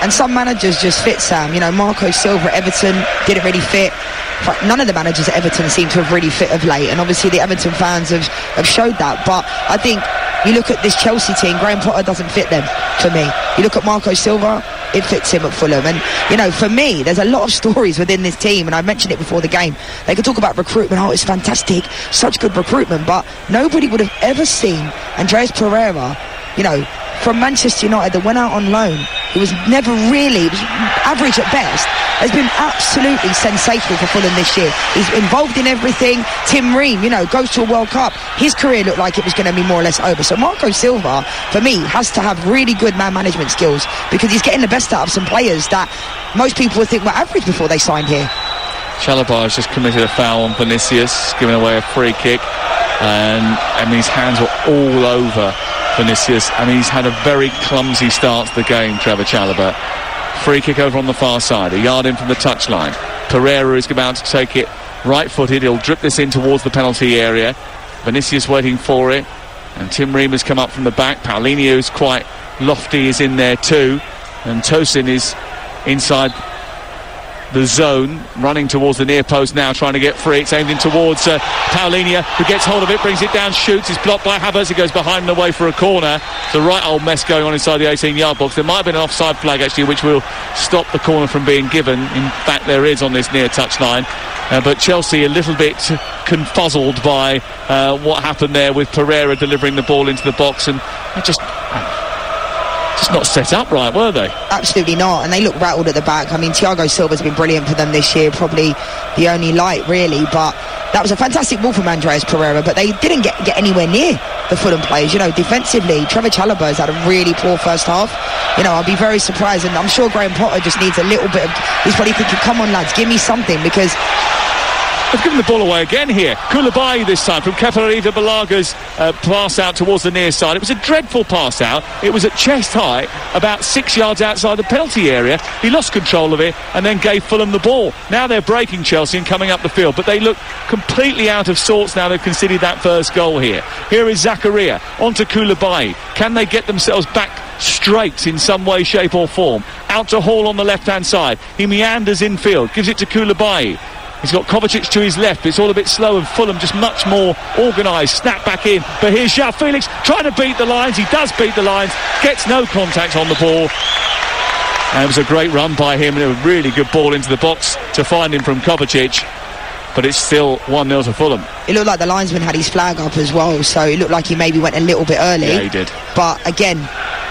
And some managers just fit, Sam. You know, Marco Silva at Everton didn't really fit. In fact, none of the managers at Everton seem to have really fit of late, and obviously the Everton fans have showed that. But I think you look at this Chelsea team, Graham Potter doesn't fit them for me. You look at Marco Silva, it fits him at Fulham. And, you know, for me, there's a lot of stories within this team, and I mentioned it before the game. They could talk about recruitment. Oh, it's fantastic, such good recruitment, but nobody would have ever seen Andreas Pereira, you know, from Manchester United, that went out on loan. He was never really, it was average at best, has been absolutely sensational for Fulham this year. He's involved in everything. Tim Ream, you know, goes to a World Cup. His career looked like it was going to be more or less over. So Marco Silva, for me, has to have really good man management skills, because he's getting the best out of some players that most people would think were average before they signed here. Chalobah has just committed a foul on Vinicius, giving away a free kick, and his hands were all over Vinicius. I mean, he's had a very clumsy start to the game, Trevor Chalobah. Free kick over on the far side, a yard in from the touchline. Pereira is about to take it right-footed. He'll drip this in towards the penalty area. Vinicius waiting for it, and Tim Ream has come up from the back. Paulinho is quite lofty, is in there too, and Tosin is inside the zone, running towards the near post now, trying to get free. It's aimed in towards Paulinho, who gets hold of it, brings it down, shoots. It's blocked by Havertz. It goes behind and away for a corner. It's a right old mess going on inside the 18-yard box. There might have been an offside flag, actually, which will stop the corner from being given. In fact, there is on this near touchline. But Chelsea a little bit confuzzled by what happened there, with Pereira delivering the ball into the box, and just not set up right, were they? Absolutely not, and they look rattled at the back. I mean, Thiago Silva's been brilliant for them this year, probably the only light really, but that was a fantastic ball from Andreas Pereira, but they didn't get anywhere near the Fulham players. Defensively, Trevor Chalobah has had a really poor first half. I'll be very surprised, and I'm sure Graham Potter just needs a little bit of... He's probably thinking, come on lads, give me something, because... They've given the ball away again here. Koulibaly this time from Kepa Arrizabalaga's pass out towards the near side. It was a dreadful pass out. It was at chest height, about 6 yards outside the penalty area. He lost control of it and then gave Fulham the ball. Now they're breaking Chelsea and coming up the field, but they look completely out of sorts now they've conceded that first goal here. Here is Zakaria onto Koulibaly. Can they get themselves back straight in some way, shape or form? Out to Hall on the left-hand side. He meanders infield, gives it to Koulibaly. He's got Kovacic to his left, but it's all a bit slow, and Fulham just much more organised. Snap back in, but here's João Felix trying to beat the lines. He does beat the lines, gets no contact on the ball. And it was a great run by him, and a really good ball into the box to find him from Kovacic. But it's still 1-0 to Fulham. It looked like the linesman had his flag up as well, so it looked like he maybe went a little bit early. Yeah, he did. But again,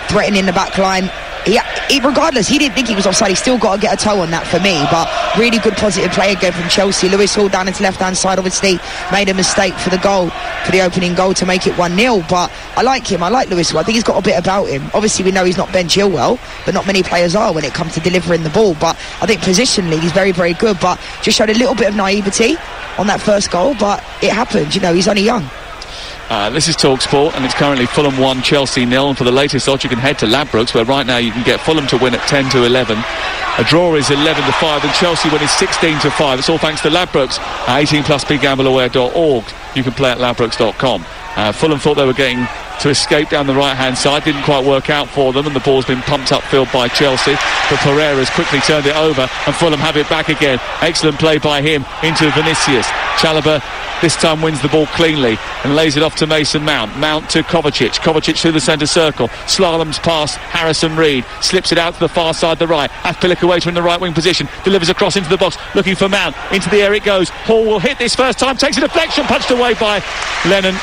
threatening the back line. Regardless, he didn't think he was offside. He still got to get a toe on that for me. But really good positive play again from Chelsea. Lewis Hall down into left-hand side, obviously made a mistake for the opening goal to make it 1-0. But I like him. I like Lewis Hall. I think he's got a bit about him. Obviously, we know he's not Ben Chilwell, but not many players are when it comes to delivering the ball. But I think positionally, he's very, very good. But just showed a little bit of naivety on that first goal. But it happened. He's only young. This is Talksport, and it's currently Fulham 1, Chelsea 0. And for the latest odds, you can head to Ladbrokes, where right now you can get Fulham to win at 10-11. A draw is 11-5, and Chelsea win is 16-5. It's all thanks to Ladbrokes. 18+ begambleaware.org. You can play at ladbrokes.com. Fulham thought they were getting to escape down the right-hand side. Didn't quite work out for them, and the ball's been pumped upfield by Chelsea. But Pereira's quickly turned it over, and Fulham have it back again. Excellent play by him into Vinicius. Chalobah this time wins the ball cleanly and lays it off to Mason Mount. Mount to Kovacic. Kovacic through the centre circle. Slaloms past Harrison Reed. Slips it out to the far side, the right. Azpilicueta in the right wing position. Delivers across into the box. Looking for Mount. Into the air it goes. Hall will hit this first time. Takes a deflection. Punched away by Lennon.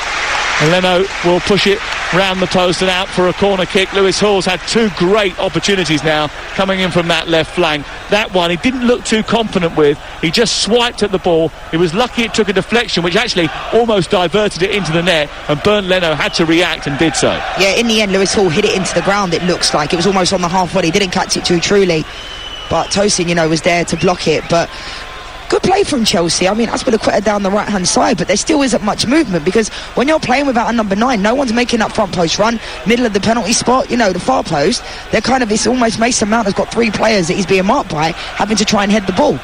And Leno will push it round the post and out for a corner kick. Lewis Hall's had two great opportunities now coming in from that left flank. That one he didn't look too confident with. He just swiped at the ball. He was lucky it took a deflection, which actually almost diverted it into the net, and Bernd Leno had to react and did so. Yeah, in the end Lewis Hall hit it into the ground. It looks like it was almost on the half volley. He didn't catch it too truly, but Tosin was there to block it. But good play from Chelsea. I mean, Azpilicueta down the right-hand side, but there still isn't much movement, because when you're playing without a number 9, no one's making that front post run, middle of the penalty spot, the far post. They're it's almost Mason Mount has got 3 players that he's being marked by, having to try and head the ball.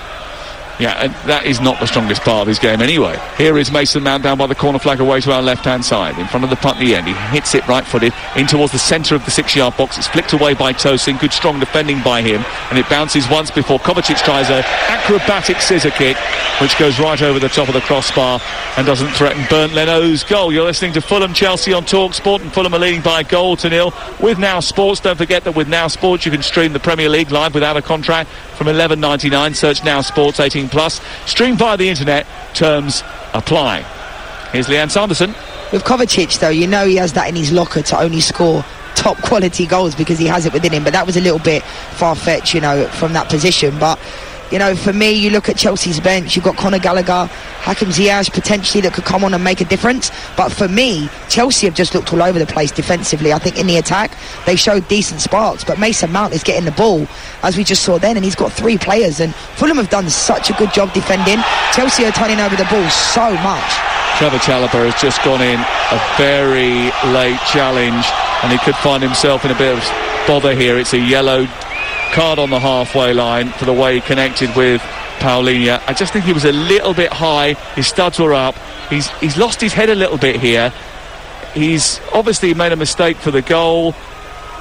Yeah, and that is not the strongest part of his game anyway. Here is Mason Mount down by the corner flag away to our left-hand side. In front of the punt at the end. He hits it right-footed in towards the centre of the 6-yard box. It's flicked away by Tosin. Good strong defending by him. And it bounces once before Kovacic tries an acrobatic scissor kick, which goes right over the top of the crossbar and doesn't threaten Bernd Leno's goal. You're listening to Fulham Chelsea on Talksport, and Fulham are leading by a goal to 0 with Now Sports. Don't forget that with Now Sports you can stream the Premier League live without a contract from $11.99. Search Now Sports 18+. Stream via the internet. Terms apply. Here's Leanne Sanderson. With Kovacic, though, he has that in his locker to only score top quality goals because he has it within him. But that was a little bit far-fetched, from that position. But for me, you look at Chelsea's bench, you've got Conor Gallagher, Hakim Ziyech potentially that could come on and make a difference. But for me, Chelsea have just looked all over the place defensively. I think in the attack, they showed decent sparks, but Mason Mount is getting the ball, as we just saw then, and he's got 3 players, and Fulham have done such a good job defending. Chelsea are turning over the ball so much. Trevor Chalobah has just gone in a very late challenge, and he could find himself in a bit of bother here. It's a yellow card on the halfway line for the way he connected with Paulinho. I just think he was a little bit high. His studs were up. He's lost his head a little bit here. He's obviously made a mistake for the goal.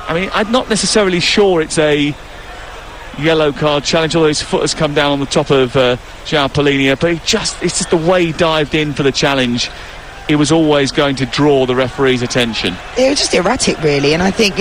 I mean, I'm not necessarily sure it's a yellow card challenge, although his foot has come down on the top of João Palhinha, but it's just the way he dived in for the challenge. He was always going to draw the referee's attention. It was just erratic, really. And I think,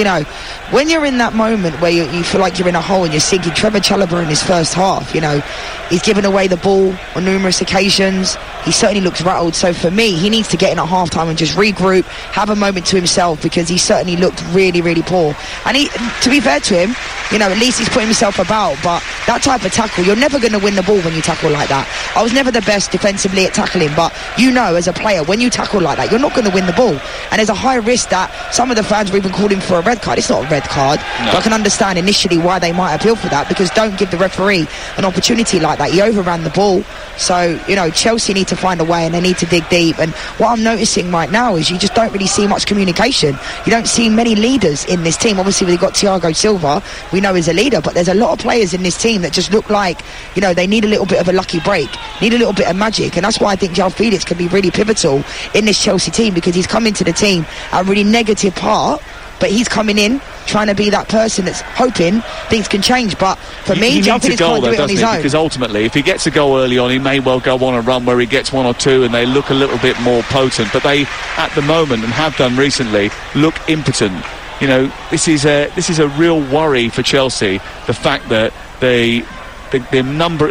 when you're in that moment where you feel like you're in a hole and you're sinking, Trevor Chalobah in his first half, he's given away the ball on numerous occasions. He certainly looks rattled. So for me, he needs to get in at half-time and just regroup, have a moment to himself, because he certainly looked really, really poor. And to be fair to him, at least he's putting himself about. But that type of tackle, you're never going to win the ball when you tackle like that. I was never the best defensively at tackling, but as a player, when you tackle like that, you're not going to win the ball. And there's a high risk that some of the fans were even calling for a red card. It's not a red card. No. But I can understand initially why they might appeal for that, because don't give the referee an opportunity like that. He overran the ball. So, Chelsea need to find a way, and they need to dig deep. And what I'm noticing right now is you just don't really see much communication. You don't see many leaders in this team. Obviously, we've got Thiago Silva, we know is a leader, but there's a lot of players in this team that just look like, they need a little bit of a lucky break, need a little bit of magic. And that's why I think João Felix can be really pivotal in this Chelsea team, because he's come into the team at a really negative part, but he's coming in trying to be that person that's hoping things can change. But for me, João Felix can't do it on his own. Because ultimately, if he gets a goal early on, he may well go on a run where he gets one or two and they look a little bit more potent. But they, at the moment, and have done recently, look impotent. This is a real worry for Chelsea, the fact that the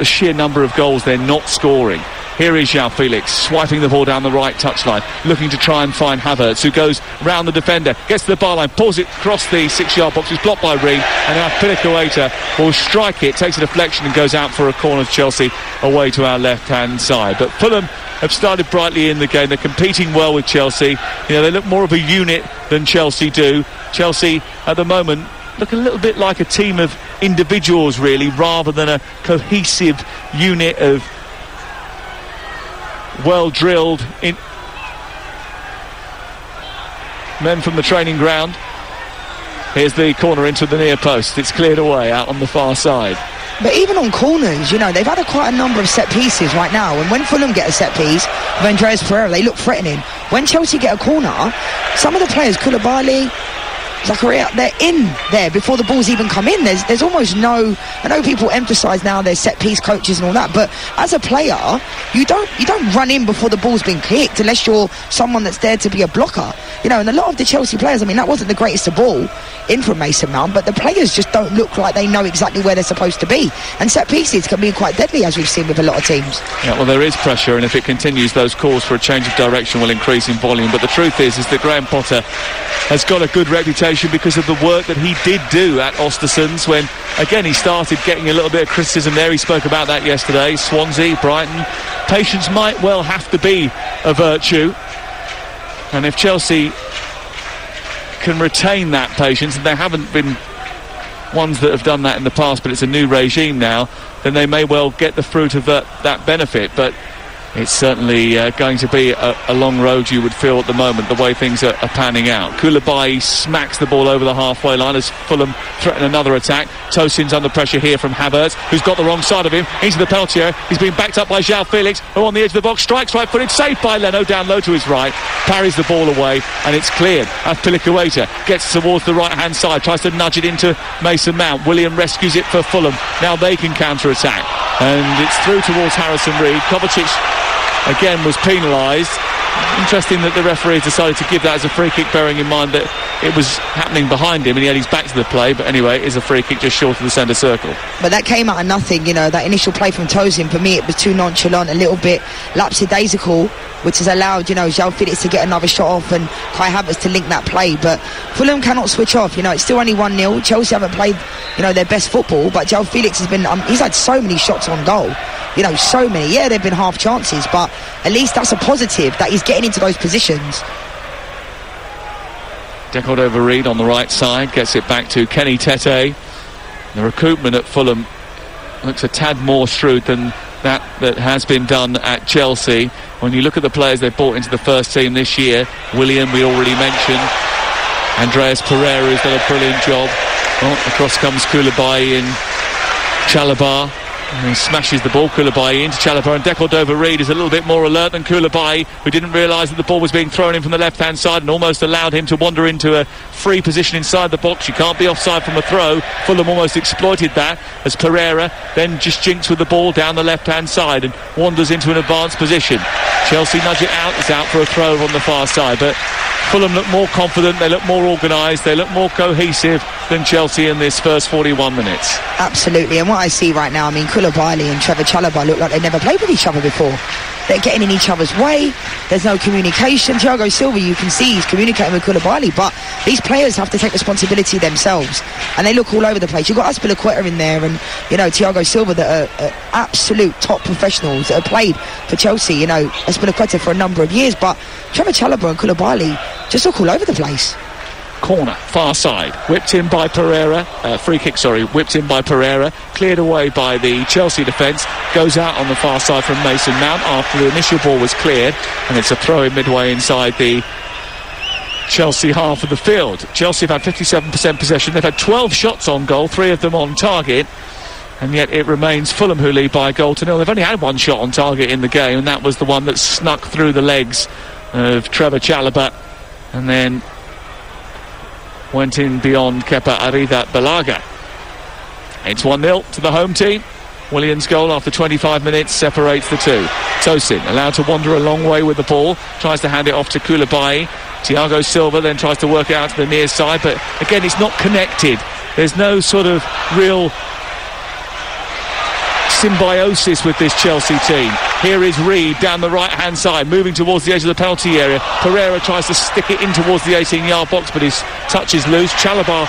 sheer number of goals they're not scoring. Here is João Felix swiping the ball down the right touchline, looking to try and find Havertz, who goes round the defender, gets to the byline, pulls it across the 6-yard box, is blocked by Reed, and now Pilikawaita will strike it, takes a deflection and goes out for a corner to Chelsea away to our left-hand side. But Fulham have started brightly in the game. They're competing well with Chelsea. They look more of a unit than Chelsea do. Chelsea, at the moment, look a little bit like a team of individuals, really, rather than a cohesive unit of well-drilled men from the training ground. Here's the corner into the near post. It's cleared away out on the far side. But even on corners, they've had quite a number of set pieces right now. And when Fulham get a set piece with Andreas Pereira, they look threatening. When Chelsea get a corner, some of the players, Koulibaly, Zakaria, they're in there before the ball's even come in. There's almost no... I know people emphasise now there's set-piece coaches and all that, but as a player, you don't run in before the ball's been kicked unless you're someone that's there to be a blocker. And a lot of the Chelsea players, that wasn't the greatest of ball in from Mason Mount, but the players just don't look like they know exactly where they're supposed to be. And set-pieces can be quite deadly, as we've seen with a lot of teams. Yeah, well, there is pressure, and if it continues, those calls for a change of direction will increase in volume. But the truth is that Graham Potter has got a good reputation because of the work that he did do at Ostersunds when, again, he started getting a little bit of criticism there. He spoke about that yesterday. Swansea, Brighton. Patience might well have to be a virtue. And if Chelsea can retain that patience, and they haven't been ones that have done that in the past, but it's a new regime now, then they may well get the fruit of that benefit. But it's certainly going to be a long road, you would feel, at the moment, the way things are panning out. Koulibaly smacks the ball over the halfway line as Fulham threaten another attack. Tosin's under pressure here from Havertz, who's got the wrong side of him into the penalty area. He's been backed up by João Felix, who on the edge of the box strikes right-footed, saved by Leno down low to his right, parries the ball away, and it's cleared as Pilikawaita gets towards the right-hand side, tries to nudge it into Mason Mount. William rescues it for Fulham. Now they can counter-attack, and it's through towards Harrison Reed. Kovacic again was penalised. Interesting that the referee decided to give that as a free kick, bearing in mind that it was happening behind him and he had his back to the play. But anyway, it is a free kick just short of the centre circle. But that came out of nothing, that initial play from Tosin. For me, it was too nonchalant, a little bit lapsidaisical, which has allowed, João Felix to get another shot off and Kai Havertz to link that play. But Fulham cannot switch off. It's still only 1-0. Chelsea haven't played, their best football, but João Felix has been, he's had so many shots on goal. So many. Yeah, they've been half chances, but at least that's a positive that he's getting into those positions. Deckled over Reed on the right side, gets it back to Kenny Tete. The recoupment at Fulham looks a tad more shrewd than that has been done at Chelsea. When you look at the players they've brought into the first team this year, William, we already mentioned, Andreas Pereira has done a brilliant job. Well, across comes Koulibaly and Chalobah. And he smashes the ball, Koulibaly into Chalobah, and Cordova-Reid is a little bit more alert than Koulibaly, who didn't realise that the ball was being thrown in from the left-hand side and almost allowed him to wander into a free position inside the box. You can't be offside from a throw. Fulham almost exploited that as Pereira then just jinks with the ball down the left-hand side and wanders into an advanced position. Chelsea nudge it out. It's out for a throw on the far side, but Fulham look more confident, they look more organised, they look more cohesive than Chelsea in this first 41 minutes. Absolutely, and what I see right now, I mean, Koulibaly and Trevor Chalobah look like they've never played with each other before. They're getting in each other's way, there's no communication. Thiago Silva, you can see he's communicating with Koulibaly, but these players have to take responsibility themselves, and they look all over the place. You've got Azpilicueta in there and, you know, Thiago Silva that are absolute top professionals that have played for Chelsea, you know, Azpilicueta for a number of years, but Trevor Chalobah and Koulibaly just look all over the place. Corner, far side, whipped in by Pereira, whipped in by Pereira, cleared away by the Chelsea defence, goes out on the far side from Mason Mount after the initial ball was cleared, and it's a throw in midway inside the Chelsea half of the field. Chelsea have had 57% possession, they've had 12 shots on goal, 3 of them on target, and yet it remains Fulham who lead by a goal to nil. They've only had 1 shot on target in the game, and that was the one that snuck through the legs of Trevor Chalobah and then went in beyond Kepa Arrizabalaga. It's 1-0 to the home team. Williams' goal after 25 minutes separates the two. Tosin allowed to wander a long way with the ball, tries to hand it off to Koulibaly. Thiago Silva then tries to work it out to the near side, but again it's not connected. There's no sort of real symbiosis with this Chelsea team. Here is Reid down the right hand side, moving towards the edge of the penalty area. Pereira tries to stick it in towards the 18-yard box, but his touch is loose. Chalobah,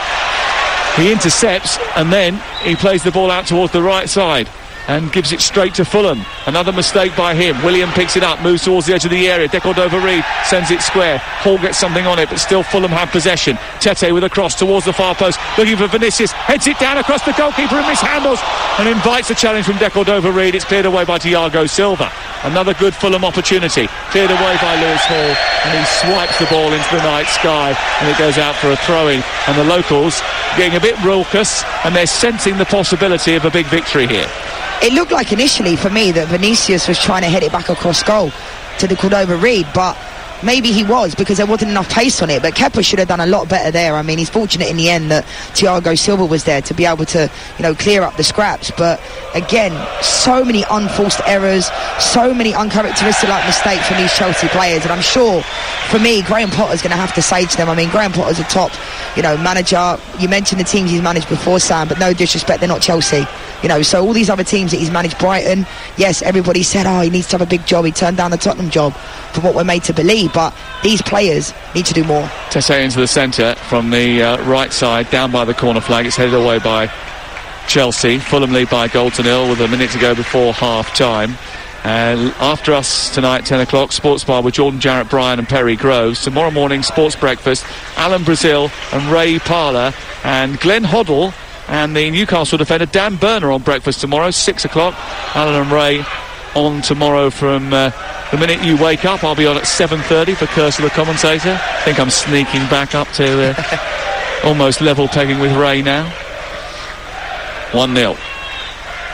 he intercepts and then he plays the ball out towards the right side and gives it straight to Fulham. Another mistake by him. William picks it up, moves towards the edge of the area. Cordova-Reid sends it square. Hall gets something on it, but still Fulham have possession. Tete with a cross towards the far post, looking for Vinicius, heads it down across the goalkeeper and mishandles and invites a challenge from Cordova-Reid. It's cleared away by Thiago Silva. Another good Fulham opportunity, cleared away by Lewis Hall, and he swipes the ball into the night sky and it goes out for a throw-in. And the locals getting a bit raucous and they're sensing the possibility of a big victory here. It looked like initially for me that Vinicius was trying to head it back across goal to the Cordova-Reid, but maybe he was because there wasn't enough pace on it. But Kepa should have done a lot better there. I mean, he's fortunate in the end that Thiago Silva was there to be able to, you know, clear up the scraps. But again, so many unforced errors, so many uncharacteristic-like mistakes from these Chelsea players. And I'm sure, for me, Graham Potter's going to have to say to them, I mean, Graham Potter's a top, you know, manager. You mentioned the teams he's managed before, Sam, but no disrespect, they're not Chelsea. You know, so all these other teams that he's managed, Brighton, yes, everybody said, oh, he needs to have a big job. He turned down the Tottenham job from what we're made to believe. But these players need to do more. Tete into the centre from the right side, down by the corner flag. It's headed away by Chelsea. Fulham lead by a goal to nil with a minute to go before half-time. After us tonight, 10 o'clock, Sports Bar with Jordan Jarrett, Bryan and Perry Groves. Tomorrow morning, Sports Breakfast, Alan Brazil and Ray Parler and Glenn Hoddle and the Newcastle defender Dan Burner on breakfast tomorrow, 6 o'clock. Alan and Ray on tomorrow from the minute you wake up. I'll be on at 7:30 for Curse of the Commentator. I think I'm sneaking back up to almost level pegging with Ray now. 1-0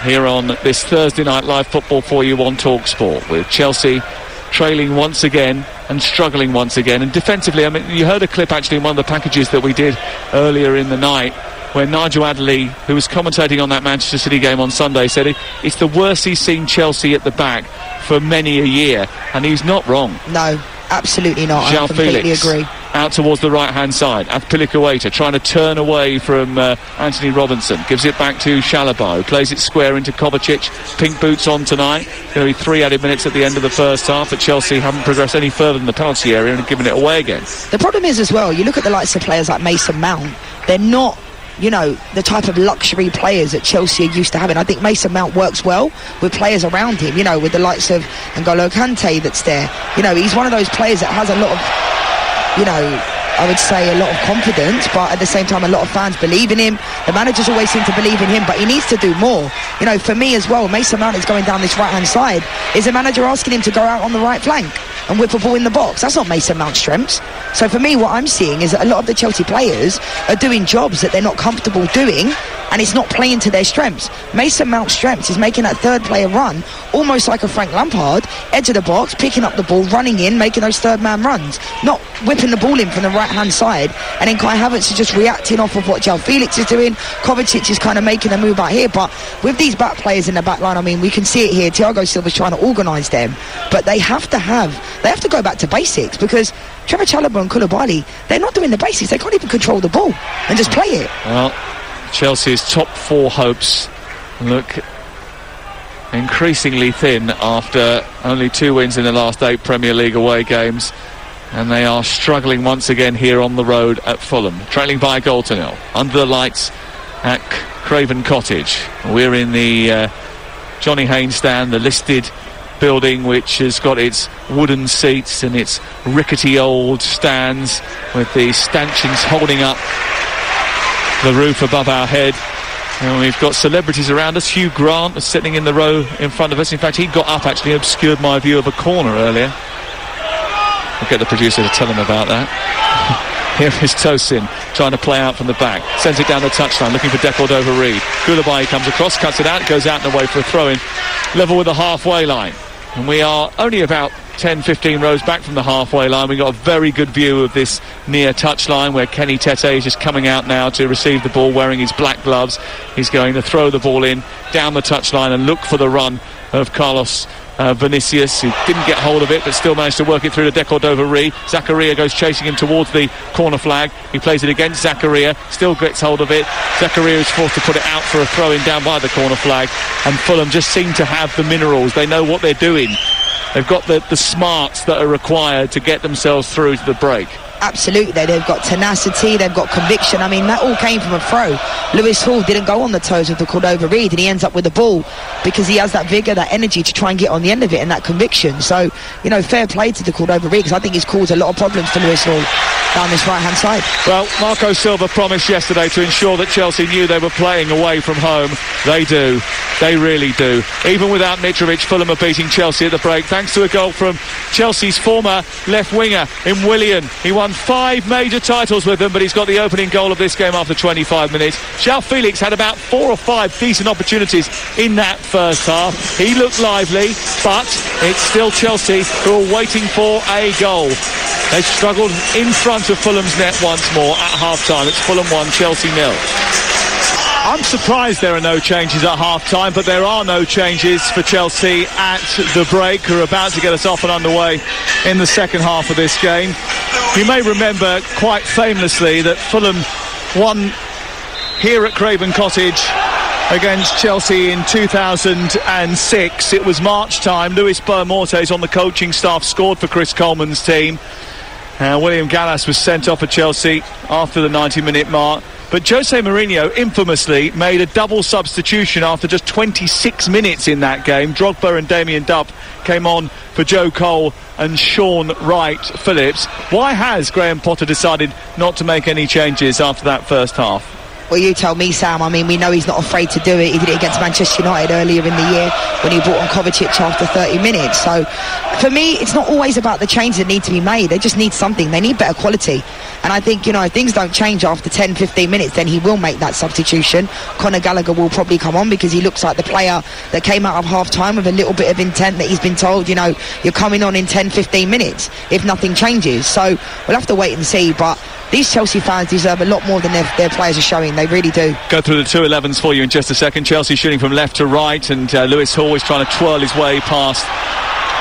here on this Thursday night live football for you on Talksport, with Chelsea trailing once again and struggling once again. And defensively, I mean, you heard a clip actually in one of the packages that we did earlier in the night where Nigel Adderley, who was commentating on that Manchester City game on Sunday, said it's the worst he's seen Chelsea at the back for many a year, and he's not wrong. No, absolutely not. I completely agree. Out towards the right hand side, Azpilicueta trying to turn away from Anthony Robinson, gives it back to Chalobah, who plays it square into Kovacic. Pink boots on tonight. Going to be 3 added minutes at the end of the first half, but Chelsea haven't progressed any further than the penalty area and given it away again. The problem is as well, you look at the likes of players like Mason Mount, they're not, you know, the type of luxury players that Chelsea are used to having. I think Mason Mount works well with players around him, you know, with the likes of N'Golo Kante that's there. You know, he's one of those players that has a lot of, you know, I would say a lot of confidence, but at the same time a lot of fans believe in him. The managers always seem to believe in him, but he needs to do more. You know, for me as well, Mason Mount is going down this right hand side. Is the manager asking him to go out on the right flank and whip a ball in the box? That's not Mason Mount's strengths. So for me, what I'm seeing is that a lot of the Chelsea players are doing jobs that they're not comfortable doing and it's not playing to their strengths. Mason Mount's strengths is making that third player run almost like a Frank Lampard, edge of the box, picking up the ball, running in, making those third man runs, not whipping the ball in from the right hand side. And then Kai Havertz is just reacting off of what João Felix is doing. Kovacic is kind of making a move out here, but with these back players in the back line, I mean, we can see it here. Thiago Silva's trying to organise them, but they have to go back to basics, because Trevor Chalobah and Koulibaly, they're not doing the basics. They can't even control the ball and just play it. Well, Chelsea's top four hopes look increasingly thin after only 2 wins in the last 8 Premier League away games, and they are struggling once again here on the road at Fulham, trailing by a goal to nil under the lights at Craven Cottage. We're in the Johnny Haynes stand, the listed building which has got its wooden seats and its rickety old stands with the stanchions holding up the roof above our head. And we've got celebrities around us. Hugh Grant was sitting in the row in front of us. In fact, he got up, actually obscured my view of a corner earlier. We'll get the producer to tell him about that. Here is Tosin trying to play out from the back, sends it down the touchline, looking for Decordova-Reid. Koulibaly comes across, cuts it out, goes out and away for a throw-in, level with the halfway line. And we are only about 10-15 rows back from the halfway line. We've got a very good view of this near touchline where Kenny Tete is just coming out now to receive the ball, wearing his black gloves. He's going to throw the ball in down the touchline and look for the run of Carlos Vinicius, who didn't get hold of it but still managed to work it through to Decordova-Reid. Zakaria goes chasing him towards the corner flag. He plays it against Zakaria, still gets hold of it. Zakaria is forced to put it out for a throw-in down by the corner flag, and Fulham just seem to have the minerals. They know what they're doing. They've got the smarts that are required to get themselves through to the break. Absolutely, they've got tenacity, they've got conviction. I mean, that all came from a throw. Lewis Hall didn't go on the toes of the Cordova-Reid, and he ends up with the ball because he has that vigour, that energy to try and get on the end of it, and that conviction. So, you know, fair play to the Cordova-Reid, because I think he's caused a lot of problems for Lewis Hall down this right-hand side. Well, Marco Silva promised yesterday to ensure that Chelsea knew they were playing away from home. They do. They really do. Even without Mitrovic, Fulham are beating Chelsea at the break, thanks to a goal from Chelsea's former left winger in Willian. He won 5 major titles with them, but he's got the opening goal of this game after 25 minutes. João Felix had about 4 or 5 decent opportunities in that first half. He looked lively, but it's still Chelsea who are waiting for a goal. They've struggled in front of Fulham's net once more at half-time. It's Fulham 1, Chelsea 0. I'm surprised there are no changes at half-time, but there are no changes for Chelsea at the break, who are about to get us off and underway in the second half of this game. You may remember quite famously that Fulham won here at Craven Cottage against Chelsea in 2006. It was March time. Luis Boamortes on the coaching staff scored for Chris Coleman's team. William Gallas was sent off for Chelsea after the 90-minute mark. But Jose Mourinho infamously made a double substitution after just 26 minutes in that game. Drogba and Damien Duff came on for Joe Cole and Sean Wright-Phillips. Why has Graham Potter decided not to make any changes after that first half? Well, you tell me, Sam. I mean, we know he's not afraid to do it. He did it against Manchester United earlier in the year when he brought on Kovacic after 30 minutes. So, for me, it's not always about the changes that need to be made. They just need something. They need better quality. And I think, you know, if things don't change after 10, 15 minutes, then he will make that substitution. Conor Gallagher will probably come on because he looks like the player that came out of half-time with a little bit of intent that he's been told, you know, you're coming on in 10, 15 minutes if nothing changes. So, we'll have to wait and see. But these Chelsea fans deserve a lot more than their players are showing. They really do. Go through the 2-11s for you in just a second. Chelsea shooting from left to right, and Lewis Hall is trying to twirl his way past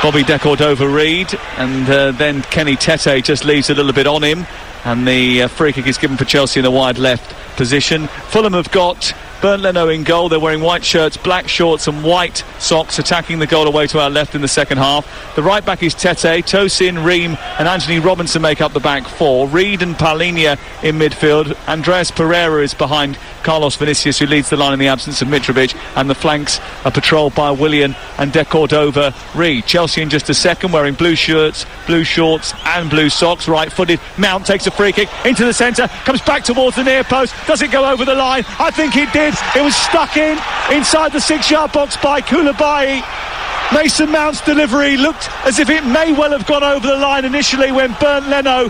Bobby Decordova-Reid, and then Kenny Tete just leaves a little bit on him, and the free kick is given for Chelsea in the wide left position. Fulham have got Bernd Leno in goal. They're wearing white shirts, black shorts and white socks, attacking the goal away to our left in the second half. The right back is Tete. Tosin, Ream and Anthony Robinson make up the back four. Reid and Paulinho in midfield. Andreas Pereira is behind Carlos Vinicius, who leads the line in the absence of Mitrovic, and the flanks are patrolled by Willian and Decordova-Reid. Chelsea in just a second, wearing blue shirts, blue shorts and blue socks. Right-footed Mount takes a free kick into the centre, comes back towards the near post. Does it go over the line? I think it did. It was stuck inside the 6-yard box by Koulibaly. Mason Mount's delivery looked as if it may well have gone over the line initially when Bernd Leno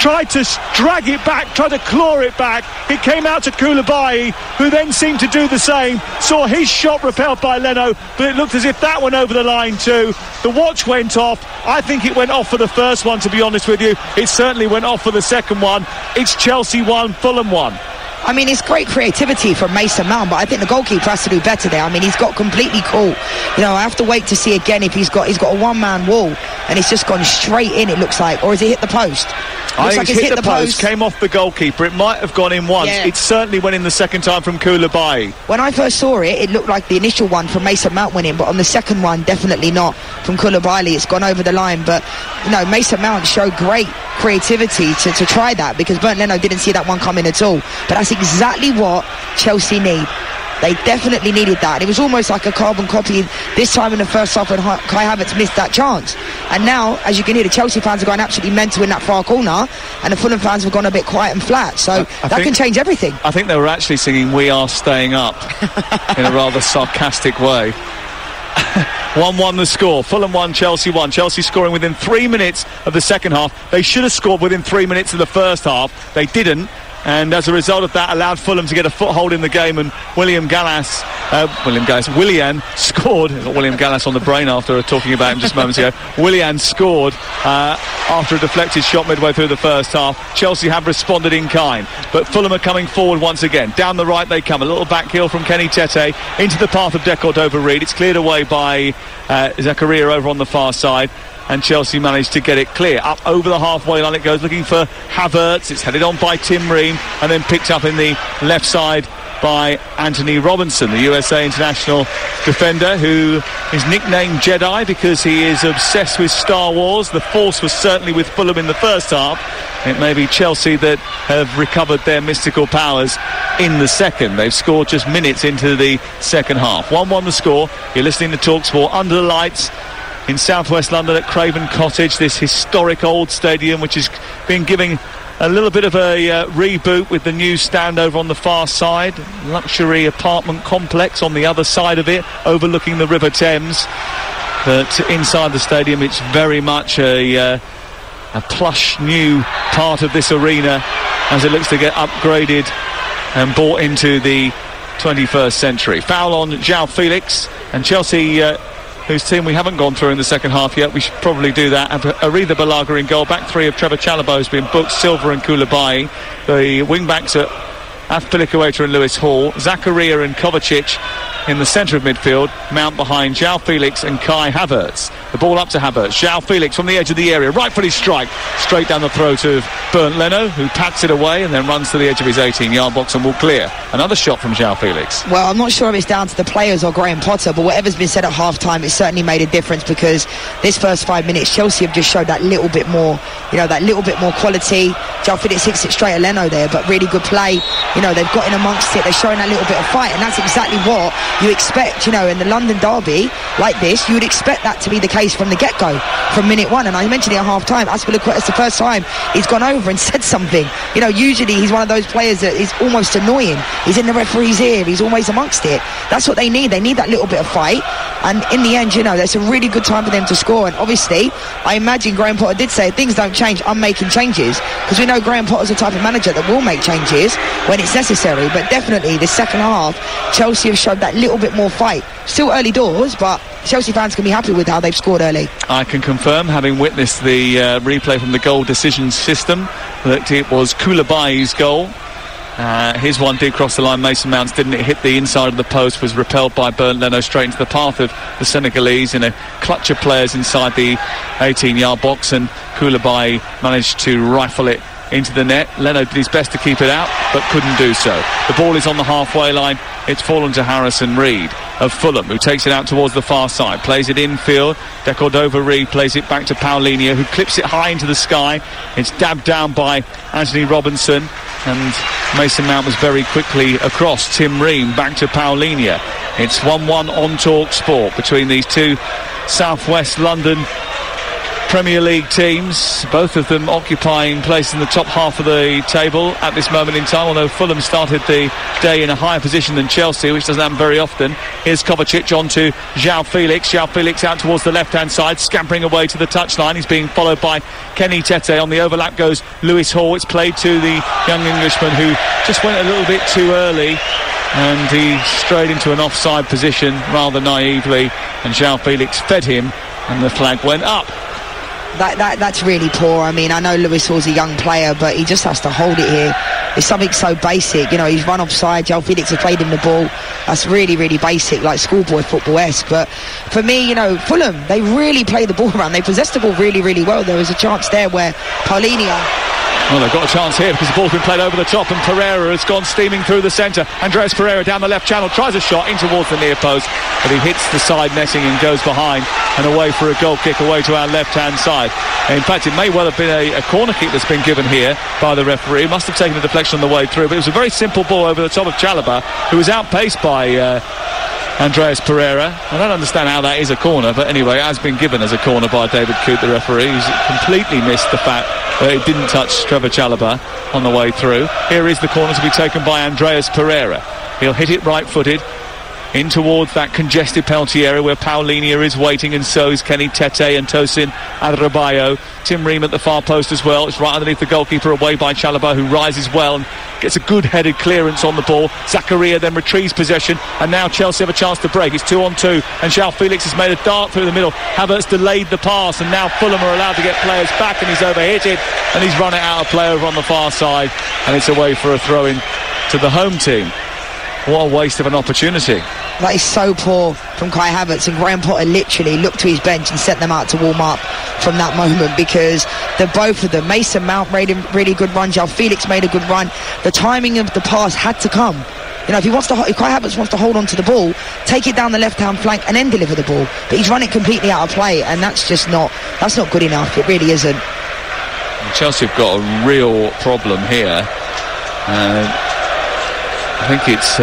tried to drag it back, tried to claw it back. It came out to Koulibaly, who then seemed to do the same. Saw his shot repelled by Leno, but it looked as if that went over the line too. The watch went off. I think it went off for the first one, to be honest with you. It certainly went off for the second one. It's Chelsea 1, Fulham 1. I mean, it's great creativity from Mason Mount, but I think the goalkeeper has to do better there. I mean, he's got completely caught. You know, I have to wait to see again if he's got a one-man wall and it's just gone straight in, it looks like. Or has it hit the post? I think it's hit the post, came off the goalkeeper. It might have gone in once. Yeah. It certainly went in the second time from Koulibaly. When I first saw it, it looked like the initial one from Mason Mount went in, but on the second one, definitely not from Koulibaly. It's gone over the line. But, you know, Mason Mount showed great creativity to try that, because Bernd Leno didn't see that one coming at all. But that's exactly what Chelsea need. They definitely needed that. And it was almost like a carbon copy this time in the first half when Kai Havertz missed that chance. And now, as you can hear, the Chelsea fans are going absolutely mental in that far corner, and the Fulham fans have gone a bit quiet and flat. So that can change everything. I think they were actually singing "We Are Staying Up" in a rather sarcastic way. 1-1 the score. Fulham 1, Chelsea 1. Chelsea scoring within 3 minutes of the second half. They should have scored within 3 minutes of the first half. They didn't. And as a result of that, allowed Fulham to get a foothold in the game, and Willian scored. William Gallas on the brain after talking about him just moments ago. Willian scored after a deflected shot midway through the first half. Chelsea have responded in kind, but Fulham are coming forward once again. Down the right they come. A little back heel from Kenny Tete into the path of Decordova-Reid. It's cleared away by Zakaria over on the far side. And Chelsea managed to get it clear. Up over the halfway line it goes, looking for Havertz. It's headed on by Tim Ream and then picked up in the left side by Anthony Robinson, the USA international defender, who is nicknamed Jedi because he is obsessed with Star Wars. The Force was certainly with Fulham in the first half. It may be Chelsea that have recovered their mystical powers in the second. They've scored just minutes into the second half. 1-1 the score. You're listening to Talksport under the lights in southwest London at Craven Cottage, this historic old stadium which has been giving a little bit of a reboot with the new stand over on the far side. Luxury apartment complex on the other side of it, overlooking the River Thames. But inside the stadium it's very much a plush new part of this arena as it looks to get upgraded and brought into the 21st century. Foul on João Felix, and Chelsea, whose team we haven't gone through in the second half yet, we should probably do that. Aretha Balaga in goal. Back three of Trevor Chalobah has been booked. Silva and Koulibaly. The wing-backs are Afpilicueta and Lewis Hall. Zakaria and Kovacic in the centre of midfield. Mount behind João Felix and Kai Havertz. The ball up to Havertz. João Felix from the edge of the area. Right footed strike. Straight down the throat of Bernd Leno, who pats it away and then runs to the edge of his 18-yard box and will clear. Another shot from João Felix. Well, I'm not sure if it's down to the players or Graham Potter, but whatever's been said at half-time, it certainly made a difference, because this first 5 minutes, Chelsea have just showed that little bit more, that little bit more quality. João Felix hits it straight at Leno there, but really good play. They've got in amongst it. They're showing that little bit of fight, and that's exactly what you expect. In the London derby like this, you would expect that to be the case from the get-go, from minute one. And I mentioned it at half-time, Azpilicueta, it's the first time he's gone over and said something. Usually he's one of those players that is almost annoying. He's in the referee's ear, he's always amongst it. That's what they need. They need that little bit of fight, and in the end, there's a really good time for them to score. And obviously, I imagine Graham Potter did say, things don't change, I'm making changes, because we know Graham Potter's the type of manager that will make changes when it's necessary. But definitely the second half, Chelsea have showed that little bit more fight. Still early doors, but Chelsea fans can be happy with how they've scored early. I can confirm, having witnessed the replay from the goal decision system, that it was Koulibaly's goal. His one did cross the line. Mason Mount's didn't. It hit the inside of the post, was repelled by Bernd Leno straight into the path of the Senegalese in a clutch of players inside the 18-yard box, and Koulibaly managed to rifle it into the net. Leno did his best to keep it out, but couldn't do so. The ball is on the halfway line. It's fallen to Harrison Reed of Fulham, who takes it out towards the far side, plays it infield. Decordova-Reid plays it back to Paulinho, who clips it high into the sky. It's dabbed down by Anthony Robinson, and Mason Mount was very quickly across. Tim Ream back to Paulinho. It's 1-1 on Talksport between these two southwest London Premier League teams, both of them occupying place in the top half of the table at this moment in time, although Fulham started the day in a higher position than Chelsea, which doesn't happen very often. Here's Kovacic on to João Felix. João Felix out towards the left-hand side, scampering away to the touchline. He's being followed by Kenny Tete. On the overlap goes Lewis Hall. It's played to the young Englishman who just went a little bit too early, and he strayed into an offside position rather naively, and João Felix fed him, and the flag went up. That's really poor. I mean, I know Lewis Hall's a young player, but he just has to hold it here. It's something so basic, you know. He's run offside. João Felix has played him the ball. That's really, really basic, like schoolboy football-esque. But for me, you know, Fulham, they really play the ball around. They possess the ball really, really well. There was a chance there where Paulinho... Well, they've got a chance here because the ball's been played over the top, and Pereira has gone steaming through the centre. Andreas Pereira down the left channel, tries a shot in towards the near post, but he hits the side netting and goes behind and away for a goal kick away to our left-hand side. In fact, it may well have been a corner kick that's been given here by the referee. Must have taken the deflection on the way through, but it was a very simple ball over the top of Chalobah, who was outpaced by Andreas Pereira. I don't understand how that is a corner, but anyway, it has been given as a corner by David Coote, the referee, who's completely missed the fact that it didn't touch Trevor Chalobah on the way through. Here is the corner to be taken by Andreas Pereira. He'll hit it right-footed in towards that congested penalty area where Paulinho is waiting, and so is Kenny Tete and Tosin Adebayo. Tim Ream at the far post as well. It's right underneath the goalkeeper, away by Chalobah, who rises well and gets a good headed clearance on the ball. Zakaria then retrieves possession, and now Chelsea have a chance to break. It's 2-on-2, and João Felix has made a dart through the middle. Havertz delayed the pass, and now Fulham are allowed to get players back, and he's overhit it, and he's run it out of play over on the far side, and it's away for a throw-in to the home team. What a waste of an opportunity. That is so poor from Kai Havertz, and Graham Potter literally looked to his bench and sent them out to warm up from that moment, because the both of them, Mason Mount made a really good run, João Felix made a good run. The timing of the pass had to come. You know, if Kai Havertz wants to hold on to the ball, take it down the left-hand flank and then deliver the ball. But he's run it completely out of play, and that's not good enough. It really isn't. Chelsea have got a real problem here. I think it's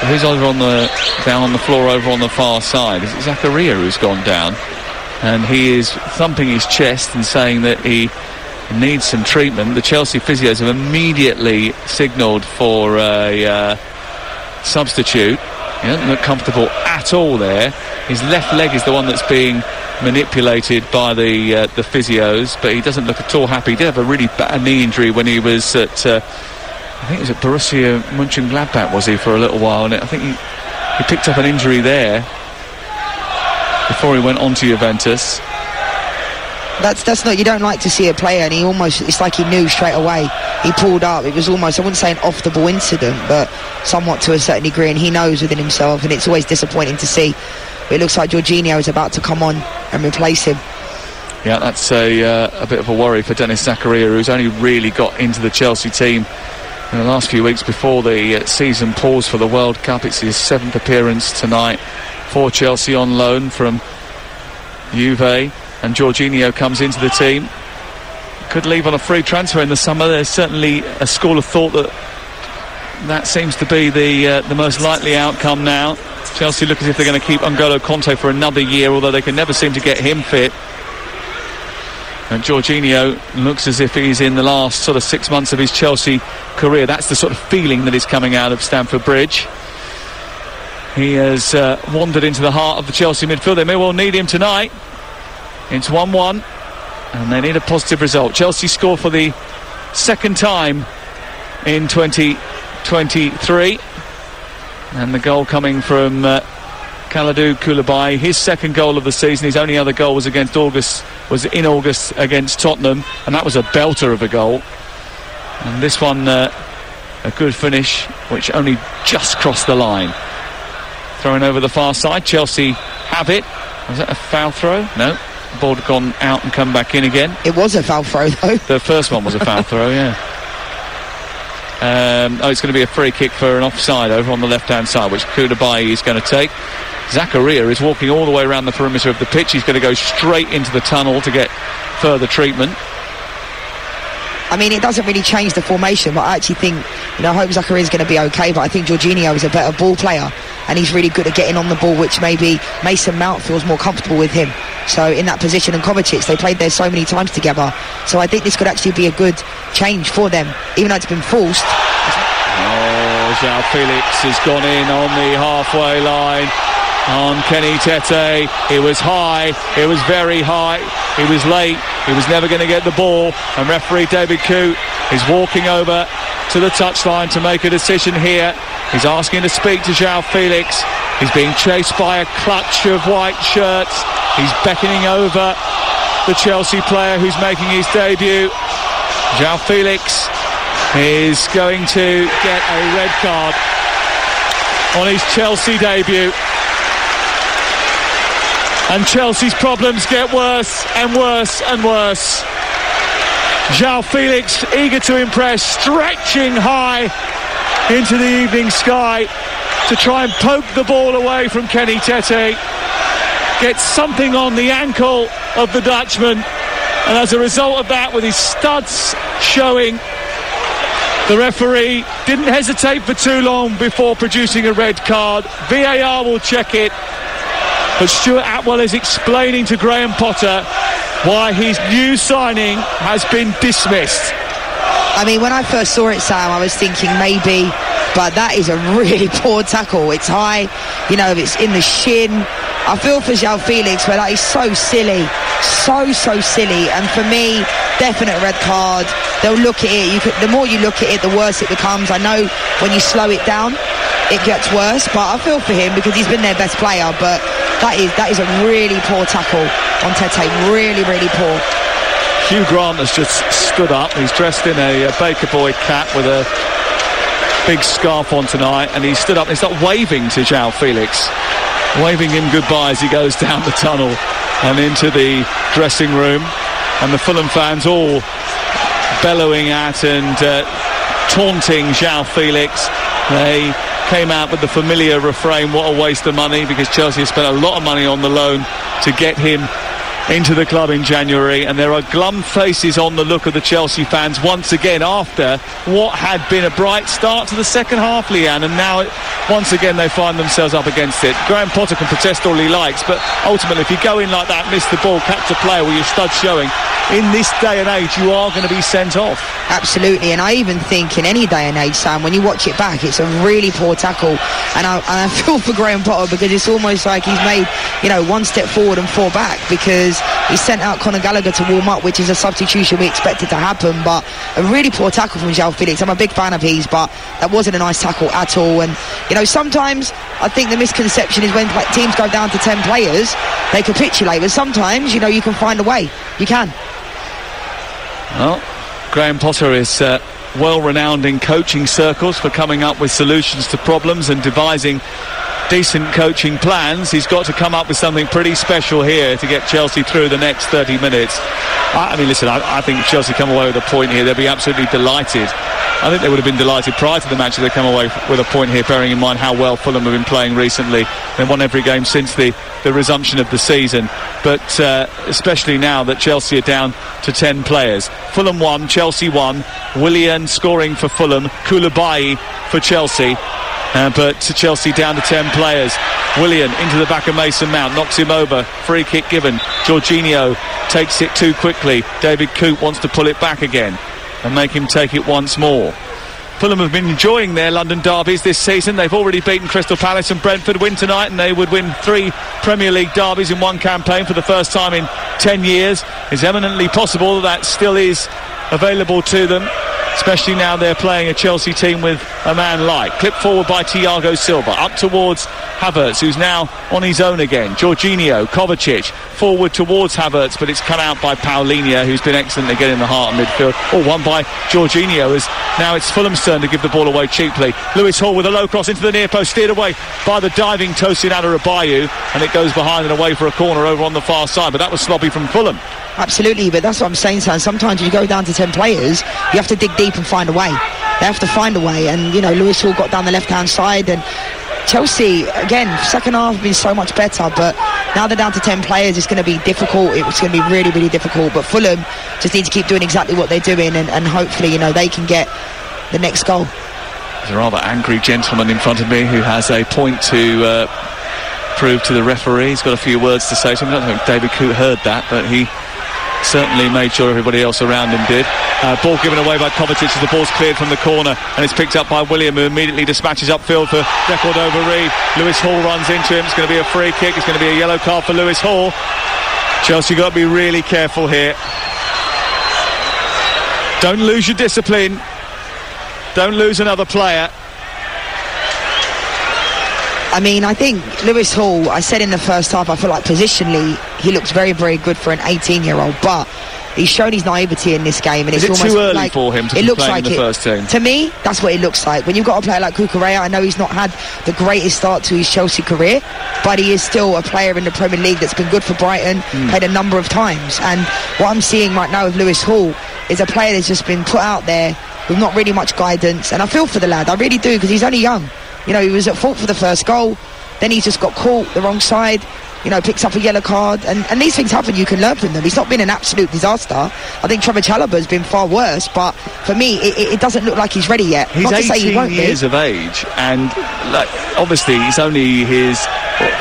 who's down on the floor over on the far side? Is it Zakaria who's gone down? And he is thumping his chest and saying that he needs some treatment. The Chelsea physios have immediately signalled for a substitute. He doesn't look comfortable at all there. His left leg is the one that's being manipulated by the physios, but he doesn't look at all happy. He did have a really bad knee injury when he was at I think it was at Borussia Mönchengladbach, was he, for a little while, and I think he picked up an injury there before he went on to Juventus. That's not, you don't like to see a player, and it's like he knew straight away. He pulled up. It was almost, I wouldn't say an off the ball incident, but somewhat to a certain degree, and he knows within himself, and it's always disappointing to see. But it looks like Jorginho is about to come on and replace him. Yeah, that's a bit of a worry for Denis Zakaria, who's only really got into the Chelsea team in the last few weeks before the season pause for the World Cup. It's his 7th appearance tonight for Chelsea on loan from Juve, and Jorginho comes into the team. Could leave on a free transfer in the summer. There's certainly a school of thought that seems to be the most likely outcome now. Chelsea look as if they're going to keep N'Golo Kanté for another year, although they can never seem to get him fit. And Jorginho looks as if he's in the last sort of 6 months of his Chelsea career. That's the sort of feeling that is coming out of Stamford Bridge. He has wandered into the heart of the Chelsea midfield. They may well need him tonight. It's 1-1, and they need a positive result. Chelsea score for the second time in 2023, and the goal coming from Kalidou Koulibaly, his second goal of the season. His only other goal was in August against Tottenham, and that was a belter of a goal. And this one, a good finish, which only just crossed the line. Throwing over the far side, Chelsea have it. Was that a foul throw? No. The ball had gone out and come back in again. It was a foul throw, though. The first one was a foul throw, yeah. It's going to be a free kick for an offside over on the left-hand side, which Koulibaly is going to take. Zakaria is walking all the way around the perimeter of the pitch. He's going to go straight into the tunnel to get further treatment. I mean, it doesn't really change the formation, but I actually think, I hope Zakaria is going to be okay, but I think Jorginho is a better ball player. and he's really good at getting on the ball, which maybe Mason Mount feels more comfortable with him. So in that position, and Kovacic, they played there so many times together. So I think this could actually be a good change for them, even though it's been forced. João Felix has gone in on the halfway line on Kenny Tete. It was high, it was very high, he was late, he was never going to get the ball, and referee David Coote is walking over to the touchline to make a decision here. He's asking to speak to João Felix. He's being chased by a clutch of white shirts. He's beckoning over the Chelsea player who's making his debut. João Felix is going to get a red card on his Chelsea debut. And Chelsea's problems get worse and worse and worse. João Felix, eager to impress, stretching high into the evening sky to try and poke the ball away from Kenny Tete. Gets something on the ankle of the Dutchman, and as a result of that, with his studs showing, the referee didn't hesitate for too long before producing a red card. VAR will check it, but Stuart Atwell is explaining to Graham Potter why his new signing has been dismissed. I mean, when I first saw it, Sam, I was thinking maybe, but that is a really poor tackle. It's high, you know, it's in the shin. I feel for João Felix, but that is so silly, so silly. And for me, definite red card. They'll look at it. The more you look at it, the worse it becomes. I know when you slow it down, it gets worse, but I feel for him because he's been their best player. But that is a really poor tackle on Tete. Really poor. Hugh Grant has just stood up. He's dressed in a Baker Boy cap with a big scarf on tonight, and he stood up and he's not waving to João Felix, waving him goodbye as he goes down the tunnel and into the dressing room. And the Fulham fans all bellowing at and taunting João Felix. They came out with the familiar refrain, what a waste of money, because Chelsea has spent a lot of money on the loan to get him into the club in January, and there are glum faces on the look of the Chelsea fans once again after what had been a bright start to the second half, Leanne, and now once again they find themselves up against it. Graham Potter can protest all he likes, but ultimately if you go in like that, miss the ball, catch a player with your studs showing, in this day and age you are going to be sent off. Absolutely, and I even think in any day and age, Sam, when you watch it back, it's a really poor tackle, and I feel for Graham Potter because it's almost like he's made, you know, one step forward and four back, because he sent out Conor Gallagher to warm up, which is a substitution we expected to happen. But a really poor tackle from João Felix. I'm a big fan of his, but that wasn't a nice tackle at all. And, you know, sometimes I think the misconception is when teams go down to 10 players, they capitulate. But sometimes, you know, you can find a way. You can. Well, Graham Potter is well renowned in coaching circles for coming up with solutions to problems and devising decent coaching plans. He's got to come up with something pretty special here to get Chelsea through the next 30 minutes. I mean, listen, I think if Chelsea come away with a point here, they'll be absolutely delighted. I think they would have been delighted prior to the match if they come away with a point here, bearing in mind how well Fulham have been playing recently. They've won every game since the resumption of the season, but especially now that Chelsea are down to 10 players. Fulham 1, Chelsea 1, Willian scoring for Fulham, Koulibaly for Chelsea. But Chelsea down to 10 players. Willian into the back of Mason Mount, knocks him over, free kick given. Jorginho takes it too quickly. David Coote wants to pull it back again and make him take it once more. Fulham have been enjoying their London derbies this season. They've already beaten Crystal Palace and Brentford. Win tonight and they would win 3 Premier League derbies in one campaign for the first time in 10 years. It's eminently possible that still is available to them, especially now they're playing a Chelsea team with a man like. Clipped forward by Thiago Silva, up towards Havertz, who's now on his own again. Jorginho, Kovacic, forward towards Havertz, but it's cut out by Paulinho, who's been excellent again in the heart of midfield. Won by Jorginho, as now it's Fulham's turn to give the ball away cheaply. Lewis Hall with a low cross into the near post, steered away by the diving Tosin Adarabioyo, and it goes behind and away for a corner over on the far side, but that was sloppy from Fulham. Absolutely, but that's what I'm saying, Sam. Sometimes when you go down to 10 players, you have to dig deep and find a way. They have to find a way, and, you know, Lewis Hall got down the left-hand side, and Chelsea, again, second half has been so much better, but now they're down to 10 players, it's going to be difficult. It's going to be really, really difficult, but Fulham just need to keep doing exactly what they're doing, and hopefully, you know, they can get the next goal. There's a rather angry gentleman in front of me who has a point to prove to the referee. He's got a few words to say to him. I don't think David Coote heard that, but he certainly made sure everybody else around him did. Ball given away by Kovacic as the ball's cleared from the corner, and it's picked up by William, who immediately dispatches upfield for Record over Reed. Lewis Hall runs into him. It's going to be a free kick. It's going to be a yellow card for Lewis Hall. Chelsea got to be really careful here. Don't lose your discipline. Don't lose another player. I mean, I think Lewis Hall, I said in the first half, I feel like positionally he looks very, very good for an 18-year-old, but he's shown his naivety in this game, and it's almost too early like, for him to be playing in the first team? To me, that's what it looks like. When you've got a player like Cucurella, I know he's not had the greatest start to his Chelsea career, but he is still a player in the Premier League that's been good for Brighton, played a number of times. And what I'm seeing right now with Lewis Hall is a player that's just been put out there with not really much guidance, and I feel for the lad, I really do, because he's only young. You know, he was at fault for the first goal, then he's just got caught the wrong side, you know, picks up a yellow card, and these things happen. You can learn from them. He's not been an absolute disaster. I think Trevor Chalobah's been far worse, but for me it doesn't look like he's ready yet. He's not to 18 say he won't years of age, and like, obviously he's only his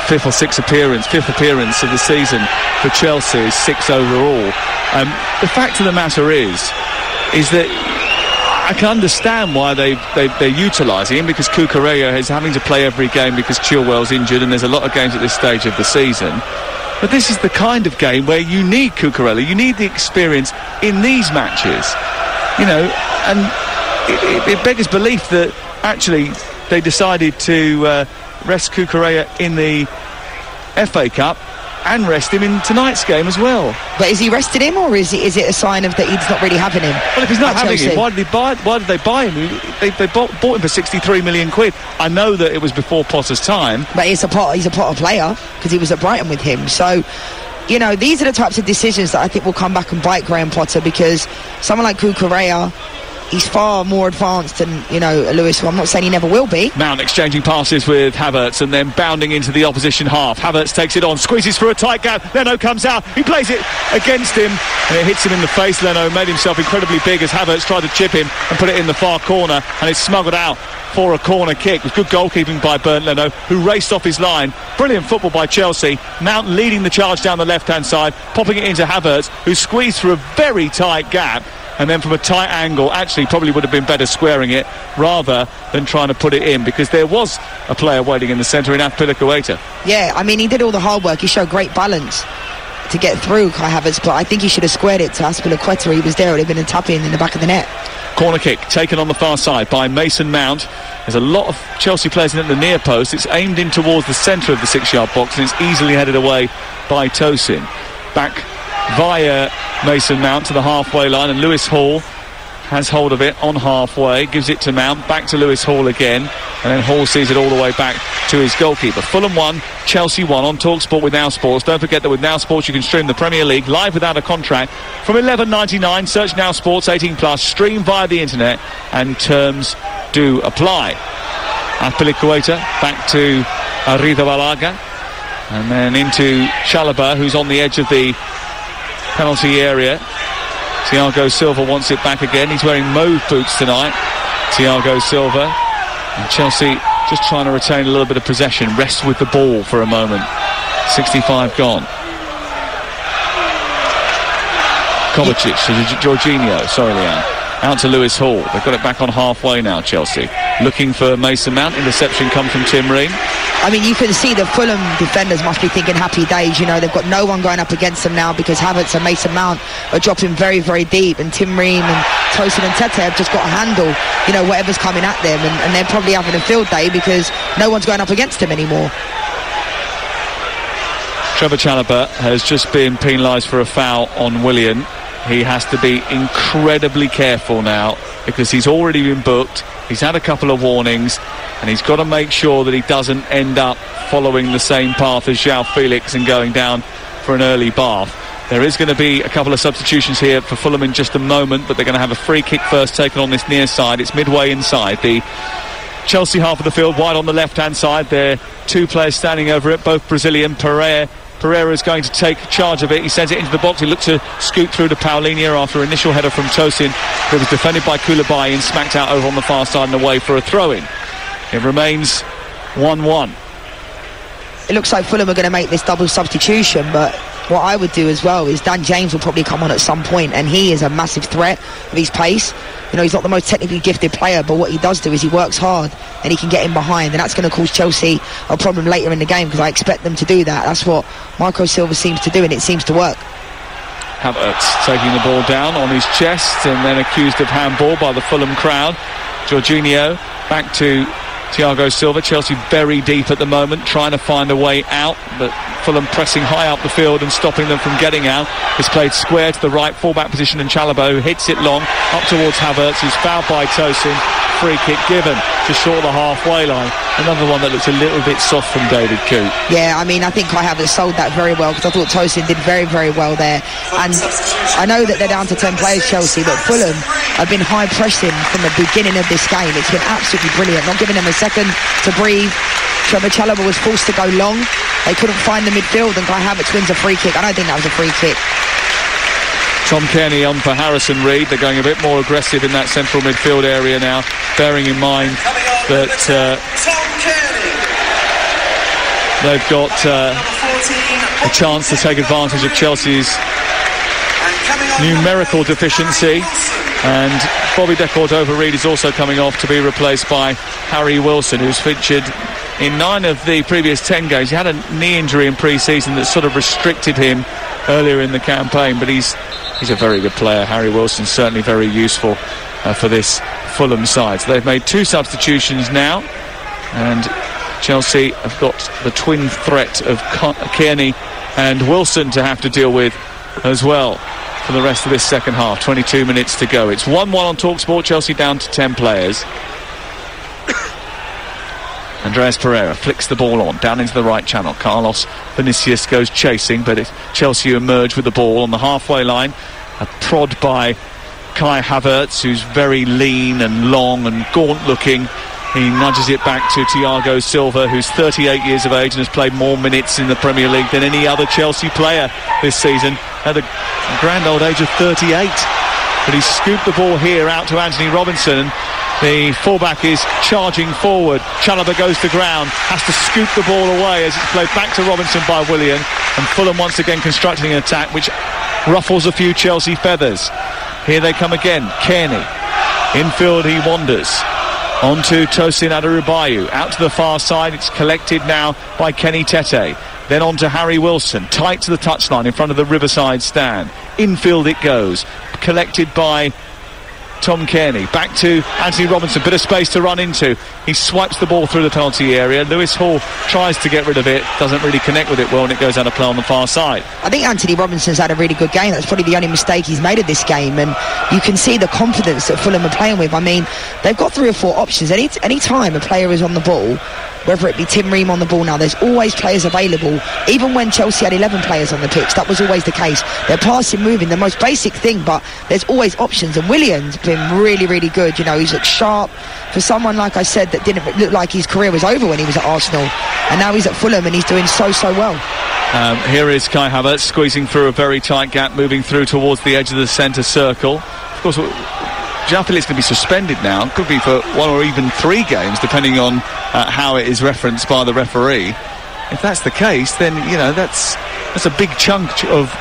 fifth appearance of the season for Chelsea, 6 overall. The fact of the matter is that I can understand why they're utilising him, because Cucurella is having to play every game because Chilwell's injured, and there's a lot of games at this stage of the season. But this is the kind of game where you need Cucurella, you need the experience in these matches, you know, and it beggars belief that actually they decided to rest Cucurella in the FA Cup and rest him in tonight's game as well. But is he resting him, or is it a sign of that he's not really having him? Well, if he's not having him, why did they buy him? They bought him for 63 million quid. I know that it was before Potter's time, but he's a Potter player because he was at Brighton with him. So, you know, these are the types of decisions that I think will come back and bite Graham Potter, because someone like Cucurella, he's far more advanced than, you know, Lewis. I'm not saying he never will be. Mount exchanging passes with Havertz and then bounding into the opposition half. Havertz takes it on, squeezes through a tight gap. Leno comes out. He plays it against him, and it hits him in the face. Leno made himself incredibly big as Havertz tried to chip him and put it in the far corner, and it's smuggled out for a corner kick. It was good goalkeeping by Bernd Leno, who raced off his line. Brilliant football by Chelsea. Mount leading the charge down the left-hand side, popping it into Havertz, who squeezed through a very tight gap, and then from a tight angle, actually probably would have been better squaring it rather than trying to put it in, because there was a player waiting in the centre in Azpilicueta. Yeah, I mean, he did all the hard work. He showed great balance to get through Kai Havertz, but I think he should have squared it to Azpilicueta. He was there, it would have been a tap-in the back of the net. Corner kick taken on the far side by Mason Mount. There's a lot of Chelsea players in at the near post. It's aimed in towards the centre of the 6-yard box, and it's easily headed away by Tosin. Back via Mason Mount to the halfway line, and Lewis Hall has hold of it on halfway, gives it to Mount, back to Lewis Hall again, and then Hall sees it all the way back to his goalkeeper. Fulham 1, Chelsea 1 on Talksport with Now Sports. Don't forget that with Now Sports you can stream the Premier League live without a contract from $11.99. Search Now Sports 18+, stream via the internet, and terms do apply. Azpilicueta back to Arrizabalaga, and then into Chalobah, who's on the edge of the penalty area. Thiago Silva wants it back again. He's wearing mauve boots tonight, Thiago Silva. And Chelsea just trying to retain a little bit of possession, rest with the ball for a moment. 65 gone. Kovacic to Jorginho, sorry Leanne. Out to Lewis Hall. They've got it back on halfway now, Chelsea. Looking for Mason Mount. Interception comes from Tim Ream. I mean, you can see the Fulham defenders must be thinking happy days. You know, they've got no one going up against them now, because Havertz and Mason Mount are dropping very, very deep, and Tim Ream and Tosin and Tete have just got to handle, you know, whatever's coming at them, and they're probably having a field day because no one's going up against them anymore. Trevor Chalobah has just been penalised for a foul on Willian. He has to be incredibly careful now, because he's already been booked. He's had a couple of warnings, and he's got to make sure that he doesn't end up following the same path as João Felix and going down for an early bath. There is going to be a couple of substitutions here for Fulham in just a moment, but they're going to have a free kick first taken on this near side. It's midway inside the Chelsea half of the field, wide on the left-hand side. There are two players standing over it, both Brazilian, Pereira Pereira's going to take charge of it. He sends it into the box. He looks to scoot through to Paulinho after initial header from Tosin. It was defended by Koulibaly and smacked out over on the far side and away for a throw-in. It remains 1-1. It looks like Fulham are going to make this double substitution, but what I would do as well is Dan James will probably come on at some point, and he is a massive threat with his pace. You know, he's not the most technically gifted player, but what he does do is he works hard and he can get in behind, and that's going to cause Chelsea a problem later in the game, because I expect them to do that. That's what Marco Silva seems to do, and it seems to work. Havertz taking the ball down on his chest and then accused of handball by the Fulham crowd. Jorginho back to Thiago Silva. Chelsea very deep at the moment, trying to find a way out, but Fulham pressing high up the field and stopping them from getting out. It's played square to the right full-back position, and Chalobah, who hits it long up towards Havertz, who's fouled by Tosin. Free kick given just short of the halfway line. Another one that looks a little bit soft from David Coote. Yeah, I mean, I think I haven't sold that very well, because I thought Tosin did very, very well there. And I know that they're down to 10 players, Chelsea, but Fulham have been high pressing from the beginning of this game. It's been absolutely brilliant, not giving them a second to breathe. Trevor Chalobah was forced to go long. They couldn't find the midfield, and Kai Havertz wins a free kick. I don't think that was a free kick. Tom Kearney on for Harrison Reed. They're going a bit more aggressive in that central midfield area now, bearing in mind that they've got a chance to take advantage of Chelsea's numerical deficiency. And Bobby De Cordova-Reid is also coming off to be replaced by Harry Wilson, who's featured in 9 of the previous 10 games. He had a knee injury in pre-season that sort of restricted him earlier in the campaign, but he's a very good player. Harry Wilson certainly very useful for this Fulham side. So they've made 2 substitutions now, and Chelsea have got the twin threat of Kearney and Wilson to have to deal with as well for the rest of this second half. 22 minutes to go. It's 1-1 on Talksport. Chelsea down to 10 players. Andreas Pereira flicks the ball on down into the right channel. Carlos Vinicius goes chasing, but Chelsea emerge with the ball on the halfway line. A prod by Kai Havertz, who's very lean and long and gaunt looking. He nudges it back to Thiago Silva, who's 38 years of age and has played more minutes in the Premier League than any other Chelsea player this season at the grand old age of 38. But he's scooped the ball here out to Anthony Robinson. The fullback is charging forward. Chalobah goes to ground, has to scoop the ball away as it's played back to Robinson by Willian. And Fulham once again constructing an attack which ruffles a few Chelsea feathers. Here they come again. Kearney. Infield he wanders. On to Tosin Adarabioyo. Out to the far side. It's collected now by Kenny Tete. Then on to Harry Wilson. Tight to the touchline in front of the Riverside stand. Infield it goes. Collected by Tom Kearney. Back to Anthony Robinson. Bit of space to run into. He swipes the ball through the penalty area. Lewis Hall tries to get rid of it. Doesn't really connect with it well, and it goes out of play on the far side. I think Anthony Robinson's had a really good game. That's probably the only mistake he's made of this game, and you can see the confidence that Fulham are playing with. I mean, they've got 3 or 4 options. Any time a player is on the ball, whether it be Tim Ream on the ball now, there's always players available. Even when Chelsea had 11 players on the pitch, that was always the case. They're passing, moving, the most basic thing, but there's always options. And Willian's been really, really good. You know, he's looked sharp for someone, like I said, that didn't look like his career was over when he was at Arsenal. And now he's at Fulham and he's doing so well. Here is Kai Havertz squeezing through a very tight gap, moving through towards the edge of the centre circle. Of course, João Felix going to be suspended now. Could be for 1 or even 3 games, depending on how it is referenced by the referee. If that's the case, then, you know, that's a big chunk of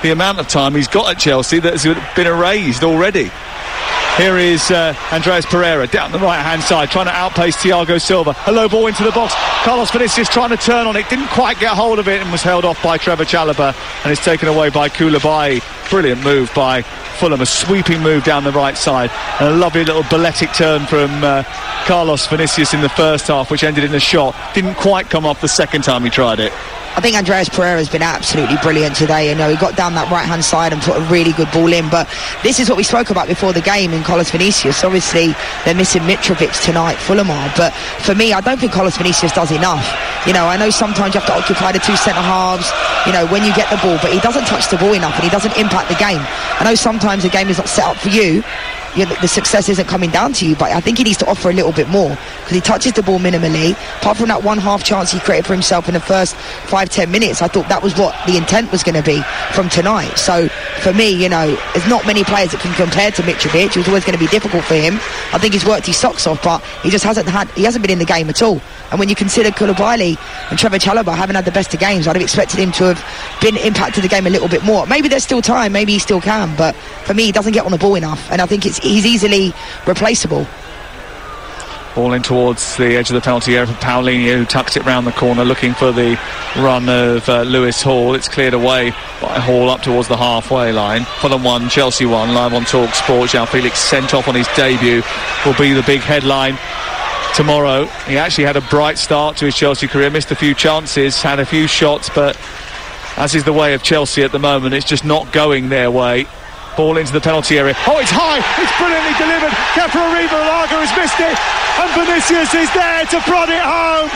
the amount of time he's got at Chelsea that's been erased already. Here is Andreas Pereira down the right-hand side, trying to outpace Thiago Silva. A low ball into the box. Carlos Vinicius trying to turn on it. Didn't quite get hold of it and was held off by Trevor Chalobah, and it's taken away by Koulibaly. Brilliant move by Fulham. A sweeping move down the right side. And a lovely little balletic turn from Carlos Vinicius in the first half, which ended in a shot. Didn't quite come off the second time he tried it. I think Andreas Pereira has been absolutely brilliant today. You know, he got down that right-hand side and put a really good ball in. But this is what we spoke about before the game in Carlos Vinicius. Obviously, they're missing Mitrovic tonight, Fulham are. But for me, I don't think Carlos Vinicius does enough. You know, I know sometimes you have to occupy the 2 centre-halves, you know, when you get the ball. But he doesn't touch the ball enough and he doesn't impact the game. I know sometimes the game is not set up for you, the success isn't coming down to you, but I think he needs to offer a little bit more, because he touches the ball minimally. Apart from that one half chance he created for himself in the first 5-10 minutes, I thought that was what the intent was going to be from tonight. So for me, there's not many players that can compare to Mitrovic. It was always going to be difficult for him. I think he's worked his socks off, but he hasn't been in the game at all. And when you consider Koulibaly and Trevor Chalobah haven't had the best of games, I'd have expected him to have been impacted the game a little bit more. Maybe there's still time, maybe he still can, but for me, he doesn't get on the ball enough, and I think he's easily replaceable. Ball in towards the edge of the penalty area for Paulinho, who tucks it round the corner looking for the run of Lewis Hall. It's cleared away by Hall up towards the halfway line. Fulham 1, Chelsea 1, live on Talksport. João Felix sent off on his debut will be the big headline tomorrow. He actually had a bright start to his Chelsea career, missed a few chances, had a few shots, but as is the way of Chelsea at the moment, it's just not going their way. Ball into the penalty area. Oh, it's high! It's brilliantly delivered. Kepa Arrizabalaga has missed it, and Vinicius is there to prod it home.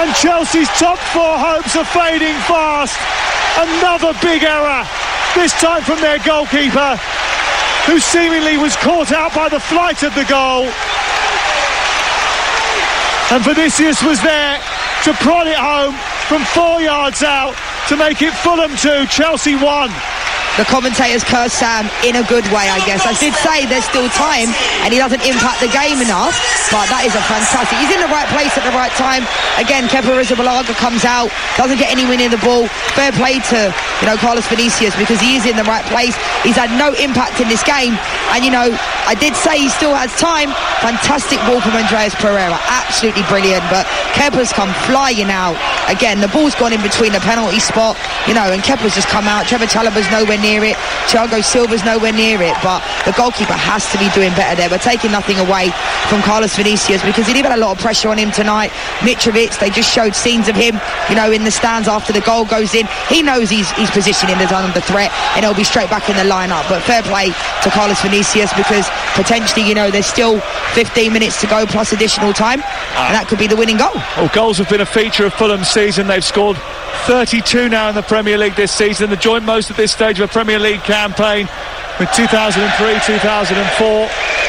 And Chelsea's top 4 hopes are fading fast. Another big error, this time from their goalkeeper, who seemingly was caught out by the flight of the goal. And Vinicius was there to prod it home from 4 yards out to make it Fulham 2, Chelsea 1. The commentators curse Sam in a good way, I guess. I did say there's still time and he doesn't impact the game enough, but that is a fantastic... He's in the right place at the right time. Again, Kepa Arrizabalaga comes out, doesn't get anywhere near the ball. Fair play to, Carlos Vinicius, because he is in the right place. He's had no impact in this game. And, I did say he still has time. Fantastic ball from Andreas Pereira. Absolutely brilliant. But Kepa's come flying out. Again, the ball's gone in between the penalty spot, and Kepa's just come out. Trevor Chalobah's nowhere near it. Thiago Silva's nowhere near it. But the goalkeeper has to be doing better there. We're taking nothing away from Carlos Vinicius, because he did have a lot of pressure on him tonight. Mitrovic, they just showed scenes of him, in the stands after the goal goes in. He knows he's positioning as under threat, and he'll be straight back in the lineup. But fair play to Carlos Vinicius, because potentially, there's still 15 minutes to go plus additional time, and that could be the winning goal. Well, goals have been a feature of Fulham's season. They've scored 32 now in the Premier League this season, the joint most at this stage of a Premier League campaign with 2003, 2004,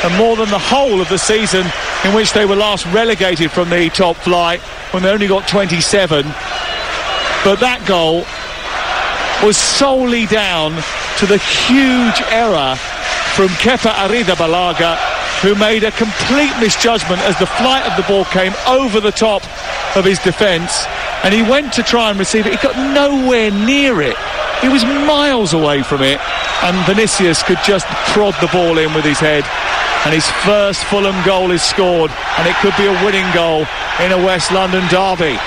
and more than the whole of the season in which they were last relegated from the top flight, when they only got 27. But that goal was solely down to the huge error from Kepa Arrizabalaga, who made a complete misjudgment as the flight of the ball came over the top of his defence, and he went to try and receive it. He got nowhere near it. He was miles away from it, and Vinicius could just prod the ball in with his head, and his first Fulham goal is scored, and it could be a winning goal in a West London derby.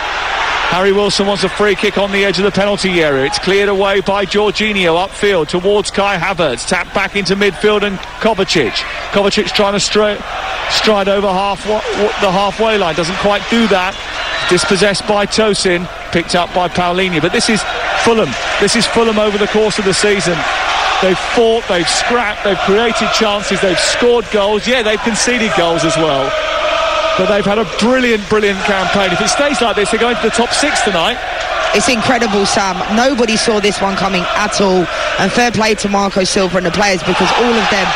Harry Wilson wants a free kick on the edge of the penalty area. It's cleared away by Jorginho upfield towards Kai Havertz. Tapped back into midfield and Kovacic. Kovacic trying to stride over the halfway line. Doesn't quite do that. Dispossessed by Tosin. Picked up by Paulinho. But this is Fulham. This is Fulham over the course of the season. They've fought, they've scrapped, they've created chances, they've scored goals. Yeah, they've conceded goals as well. But they've had a brilliant campaign. If it stays like this, they're going to the top 6 tonight. It's incredible, Sam. Nobody saw this one coming at all. And fair play to Marco Silva and the players, because all of them...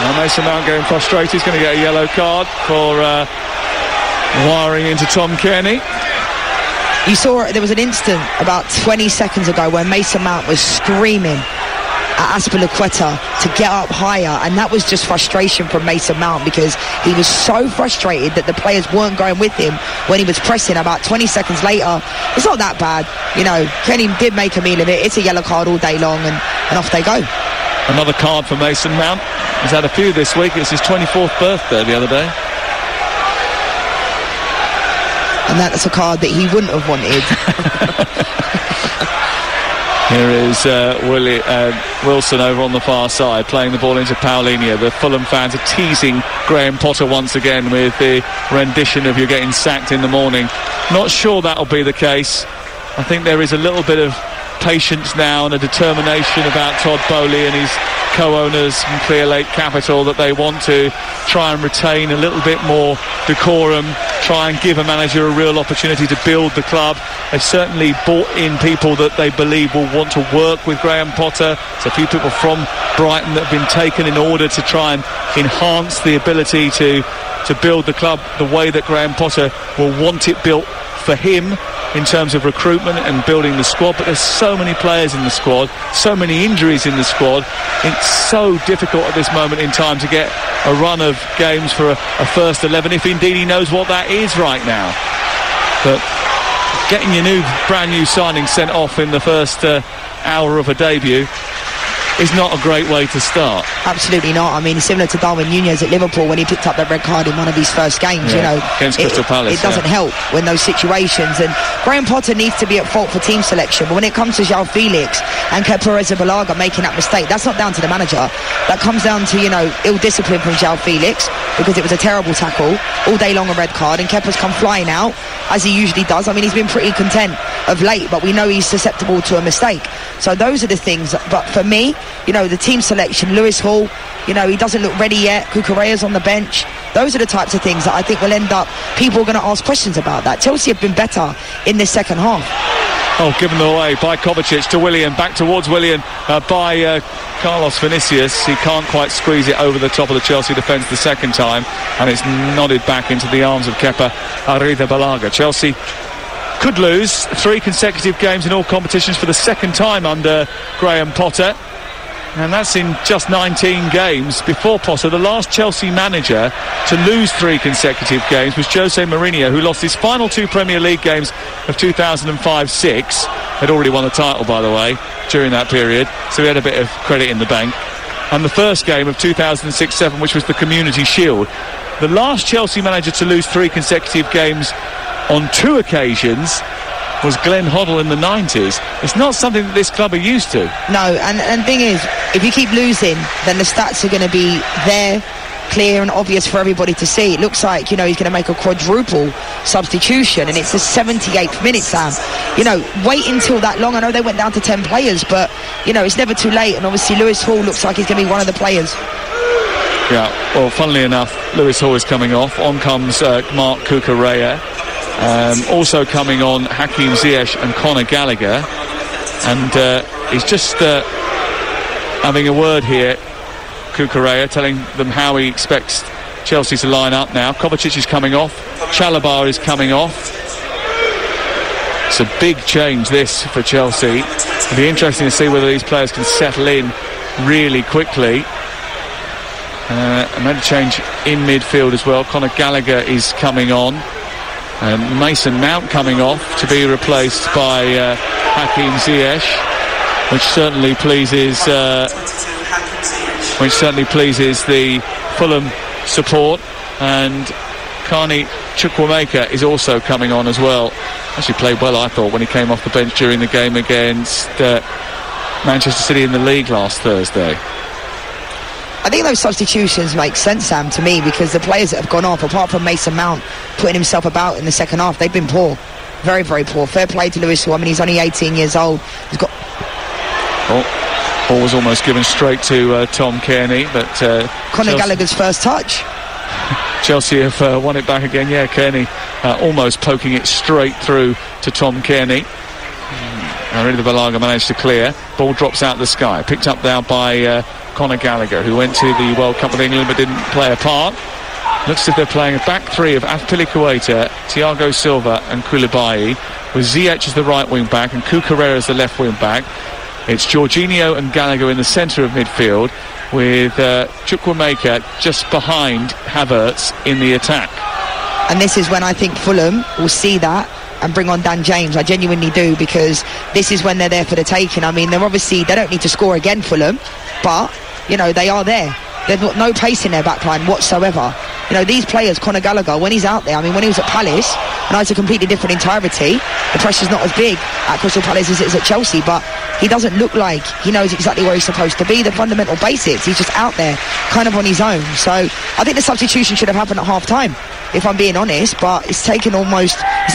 Now Mason Mount getting frustrated. He's going to get a yellow card for wiring into Tom Kearney. You saw there was an instant about 20 seconds ago where Mason Mount was screaming at Azpilicueta to get up higher, and that was just frustration from Mason Mount, because he was so frustrated that the players weren't going with him when he was pressing. About 20 seconds later, it's not that bad, Kenny did make a meal of it. It's a yellow card all day long, and off they go. Another card for Mason Mount. He's had a few this week. It's his 24th birthday the other day. And that's a card that he wouldn't have wanted. Here is Wilson over on the far side, playing the ball into Paulinho. The Fulham fans are teasing Graham Potter once again with the rendition of "You're getting sacked in the morning." Not sure that'll be the case. I think there is a little bit of patience now and a determination about Todd Bowley and his co-owners and Clear Lake Capital that they want to try and retain a little bit more decorum, try and give a manager a real opportunity to build the club. They've certainly brought in people that they believe will want to work with Graham Potter. There's a few people from Brighton that have been taken in order to try and enhance the ability to build the club the way that Graham Potter will want it built for him in terms of recruitment and building the squad. But there's so many players in the squad, so many injuries in the squad. It's so difficult at this moment in time to get a run of games for a first 11, if indeed he knows what that is right now. But getting your brand new signing sent off in the first hour of a debut is not a great way to start. Absolutely not. I mean, similar to Darwin Núñez at Liverpool when he picked up that red card in one of his first games, against Crystal Palace. It doesn't help when those situations, and Graham Potter needs to be at fault for team selection, but when it comes to João Felix and Kepa Arrizabalaga making that mistake, that's not down to the manager. That comes down to, ill discipline from João Felix, because it was a terrible tackle, all day long a red card, and Kepa's come flying out, as he usually does. I mean, he's been pretty content of late, but we know he's susceptible to a mistake. So those are the things. But for me, the team selection, Lewis Hall, he doesn't look ready yet. Cucurella's on the bench. Those are the types of things that I think will end up, people are going to ask questions about that. Chelsea have been better in this second half. Oh, given away by Kovacic to Willian, back towards Willian by Carlos Vinicius. He can't quite squeeze it over the top of the Chelsea defence the second time, and it's nodded back into the arms of Kepa Arrizabalaga. Chelsea could lose 3 consecutive games in all competitions for the second time under Graham Potter, and that's in just 19 games. Before Potter, the last Chelsea manager to lose 3 consecutive games was Jose Mourinho, who lost his final 2 Premier League games of 2005-06. Had already won the title, by the way, during that period, so he had a bit of credit in the bank. And the first game of 2006-07, which was the Community Shield. The last Chelsea manager to lose 3 consecutive games on 2 occasions was Glenn Hoddle in the 90s. It's not something that this club are used to. No, and the thing is, if you keep losing, then the stats are going to be there, clear and obvious for everybody to see. It looks like, he's going to make a quadruple substitution, and it's the 78th minute, Sam. Wait until that long. I know they went down to 10 players, but, it's never too late, and obviously Lewis Hall looks like he's going to be one of the players. Yeah, well, funnily enough, Lewis Hall is coming off. On comes Mark Cucurella. Also coming on, Hakim Ziyech and Conor Gallagher, and he's just having a word here, Cucurella, telling them how he expects Chelsea to line up now. Kovacic is coming off, Chalobah is coming off. It's a big change this for Chelsea. It'll be interesting to see whether these players can settle in really quickly. And made a change in midfield as well. Conor Gallagher is coming on, and Mason Mount coming off to be replaced by Hakim Ziyech, which certainly pleases the Fulham support. And Carney Chukwuemeka is also coming on as well. Actually played well, I thought, when he came off the bench during the game against Manchester City in the league last Thursday. I think those substitutions make sense, Sam, to me, because the players that have gone off, apart from Mason Mount putting himself about in the second half, they've been poor. Very, very poor. Fair play to Lewis Hall. I mean, he's only 18 years old. He's got... Ball was almost given straight to Tom Kearney, but... Conor Gallagher's first touch. Chelsea have won it back again. Yeah, Kearney almost poking it straight through to Tom Kearney. Arrizabalaga managed to clear. Ball drops out the sky. Picked up now by Conor Gallagher, who went to the World Cup with England but didn't play a part. Looks as if they're playing a back 3 of Azpilicueta, Thiago Silva and Koulibaly, with Ziyech as the right wing back and Cucurella as the left wing back. It's Jorginho and Gallagher in the centre of midfield, with Chukwuemeka just behind Havertz in the attack. And this is when I think Fulham will see that and bring on Dan James. I genuinely do, because this is when they're there for the taking. I mean, they don't need to score again, Fulham, but they are there. They've got no pace in their backline whatsoever. These players, Conor Gallagher, when he's out there, I mean, when he was at Palace, I know it's a completely different entirety. The pressure's not as big at Crystal Palace as it is at Chelsea, but he doesn't look like he knows exactly where he's supposed to be. The fundamental basics, he's just out there, kind of on his own. So I think the substitution should have happened at half-time. if I'm being honest, but it's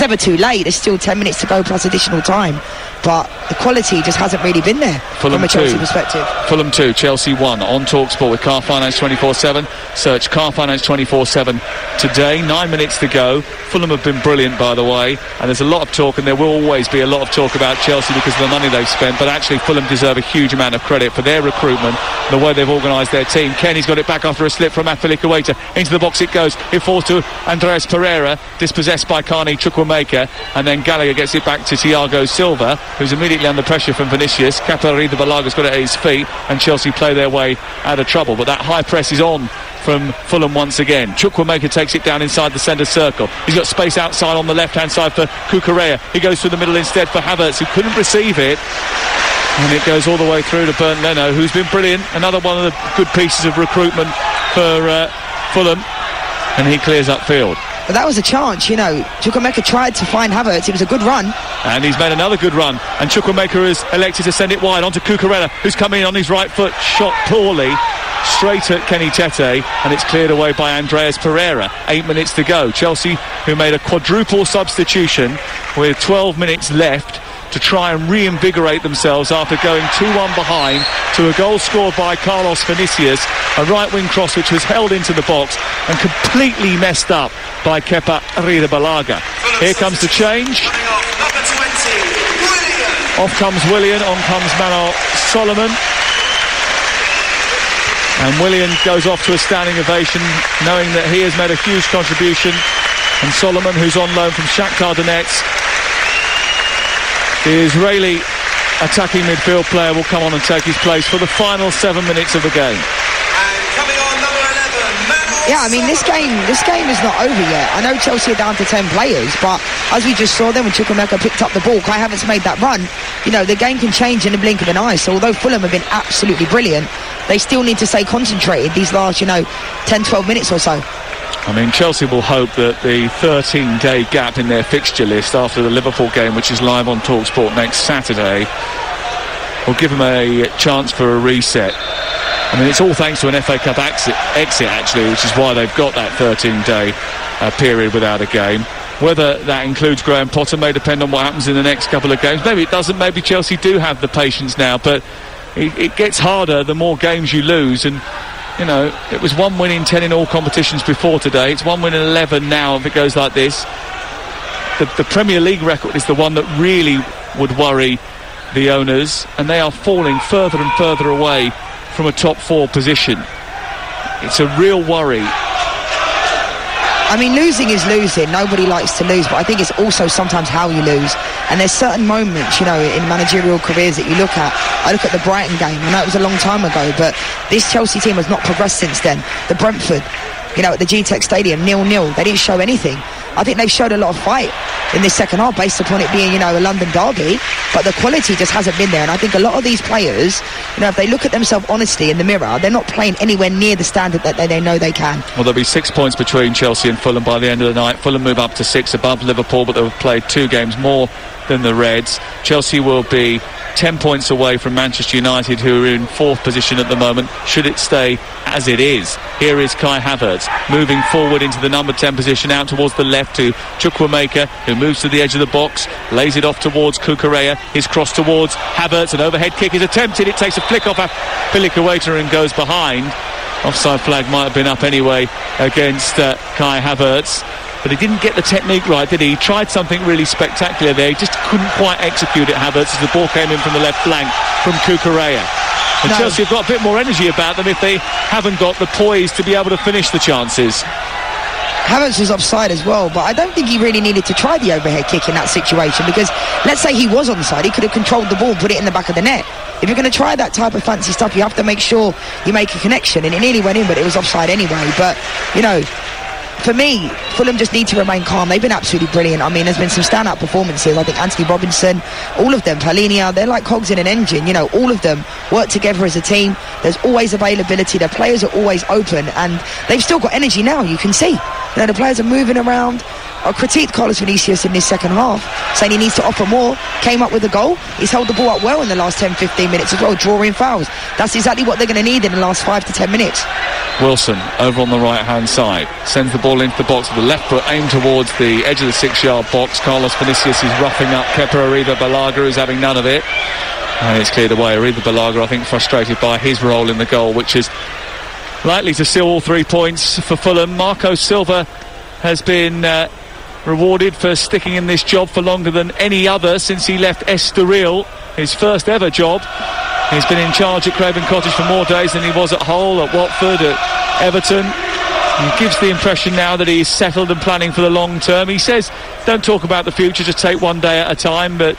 never too late. There's still 10 minutes to go plus additional time, but the quality just hasn't really been there from a Chelsea perspective. Fulham 2, Chelsea 1 on Talksport with Car Finance 24/7. Search Car Finance 24/7 today. 9 minutes to go. Fulham have been brilliant, by the way, and there's a lot of talk, and there will always be a lot of talk about Chelsea because of the money they've spent, but actually Fulham deserve a huge amount of credit for their recruitment, the way they've organised their team. Kenny's got it back after a slip from Afilicueta. Into the box it goes. It falls to Andreas Pereira, dispossessed by Carney Chukwuemeka, and then Gallagher gets it back to Thiago Silva, who's immediately under pressure from Vinicius. Caparida Balaga's got it at his feet, and Chelsea play their way out of trouble. But that high press is on from Fulham once again. Chukwuemeka takes it down inside the centre circle. He's got space outside on the left-hand side for Cucurella. He goes through the middle instead for Havertz, who couldn't receive it. And it goes all the way through to Bernd Leno, who's been brilliant. Another one of the good pieces of recruitment for Fulham. And he clears upfield. But that was a chance, Chukwuemeka tried to find Havertz. It was a good run. And he's made another good run. And Chukwuemeka has elected to send it wide onto Cucurella, who's coming in on his right foot, shot poorly, straight at Kenny Tete, and it's cleared away by Andreas Pereira. 8 minutes to go. Chelsea, who made a quadruple substitution with 12 minutes left to try and reinvigorate themselves after going 2-1 behind to a goal scored by Carlos Vinicius, a right-wing cross which was held into the box and completely messed up by Kepa Arrizabalaga. Here comes the change. Off comes Willian, on comes Manor Solomon. And Willian goes off to a standing ovation, knowing that he has made a huge contribution. And Solomon, who's on loan from Shakhtar Donetsk, the Israeli attacking midfield player, will come on and take his place for the final 7 minutes of the game. And coming on, number 11, Yeah, I mean, this game is not over yet. I know Chelsea are down to 10 players, but as we just saw then when Chukwuemeka picked up the ball, Kai Havertz made that run. The game can change in the blink of an eye. So although Fulham have been absolutely brilliant, they still need to stay concentrated these last, 10, 12 minutes or so. I mean, Chelsea will hope that the 13-day gap in their fixture list after the Liverpool game, which is live on Talksport next Saturday, will give them a chance for a reset. I mean, it's all thanks to an FA Cup exit actually, which is why they've got that 13-day period without a game. Whether that includes Graham Potter may depend on what happens in the next couple of games. Maybe it doesn't. Maybe Chelsea do have the patience now, but it gets harder the more games you lose. And it was 1 win in 10 in all competitions before today. It's 1 win in 11 now if it goes like this. The Premier League record is the one that really would worry the owners, and they are falling further and further away from a top 4 position. It's a real worry. I mean, losing is losing. Nobody likes to lose, but I think it's also sometimes how you lose. And there's certain moments, in managerial careers that you look at. I look at the Brighton game. I know it was a long time ago, but this Chelsea team has not progressed since then. The Brentford, at the GTEC Stadium, 0-0. They didn't show anything. I think they've showed a lot of fight in this second half based upon it being, a London derby, but the quality just hasn't been there. And I think a lot of these players, if they look at themselves honestly in the mirror, they're not playing anywhere near the standard that they know they can. Well, there'll be 6 points between Chelsea and Fulham by the end of the night. Fulham move up to 6 above Liverpool, but they've played 2 games more than the Reds. Chelsea will be 10 points away from Manchester United, who are in 4th position at the moment, should it stay as it is. Here is Kai Havertz moving forward into the number 10 position, out towards the left to Chukwuemeka, who moves to the edge of the box, lays it off towards Cucurella. His cross towards Havertz, an overhead kick is attempted. It takes a flick off Afilicueta and goes behind. Offside flag might have been up anyway against Kai Havertz. But he didn't get the technique right, did he? He tried something really spectacular there. He just couldn't quite execute it, Havertz, as the ball came in from the left flank from Cucurella. And Chelsea have got a bit more energy about them if they haven't got the poise to be able to finish the chances. Havertz was offside as well, but I don't think he really needed to try the overhead kick in that situation, because let's say he was onside, he could have controlled the ball, put it in the back of the net. If you're going to try that type of fancy stuff, you have to make sure you make a connection, and it nearly went in, but it was offside anyway. But, for me, Fulham just need to remain calm. They've been absolutely brilliant. I mean, there's been some standout performances. I think Anthony Robinson, all of them, Palhinha, they're like cogs in an engine. All of them work together as a team. There's always availability. Their players are always open, and they've still got energy now, you can see. The players are moving around. I critiqued Carlos Vinicius in this second half, saying he needs to offer more. Came up with a goal. He's held the ball up well in the last 10-15 minutes as well, drawing fouls. That's exactly what they're going to need in the last 5 to 10 minutes. Wilson over on the right hand side sends the ball into the box with the left foot aimed towards the edge of the 6-yard box. Carlos Vinicius is roughing up Kepa Arriba-Balaga, who's having none of it, and it's cleared away. Arriba-Balaga, I think, frustrated by his role in the goal, which is likely to seal all 3 points for Fulham. Marco Silva has been rewarded for sticking in this job for longer than any other since he left Estoril, his first ever job. He's been in charge at Craven Cottage for more days than he was at Hull, at Watford, at Everton. He gives the impression now that he's settled and planning for the long term. He says, don't talk about the future, just take one day at a time, but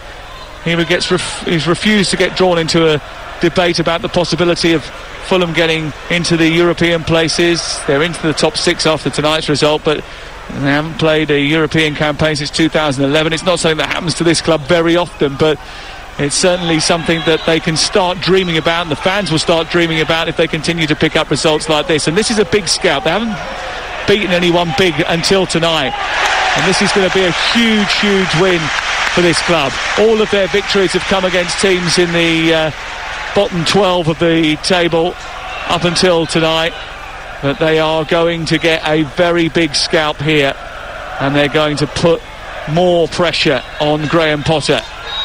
he's refused to get drawn into a debate about the possibility of Fulham getting into the European places. They're into the top 6 after tonight's result, but they haven't played a European campaign since 2011. It's not something that happens to this club very often, but it's certainly something that they can start dreaming about, and the fans will start dreaming about if they continue to pick up results like this. And this is a big scalp. They haven't beaten anyone big until tonight, and this is going to be a huge, huge win for this club. All of their victories have come against teams in the bottom 12 of the table up until tonight, but they are going to get a very big scalp here, and they're going to put more pressure on Graham Potter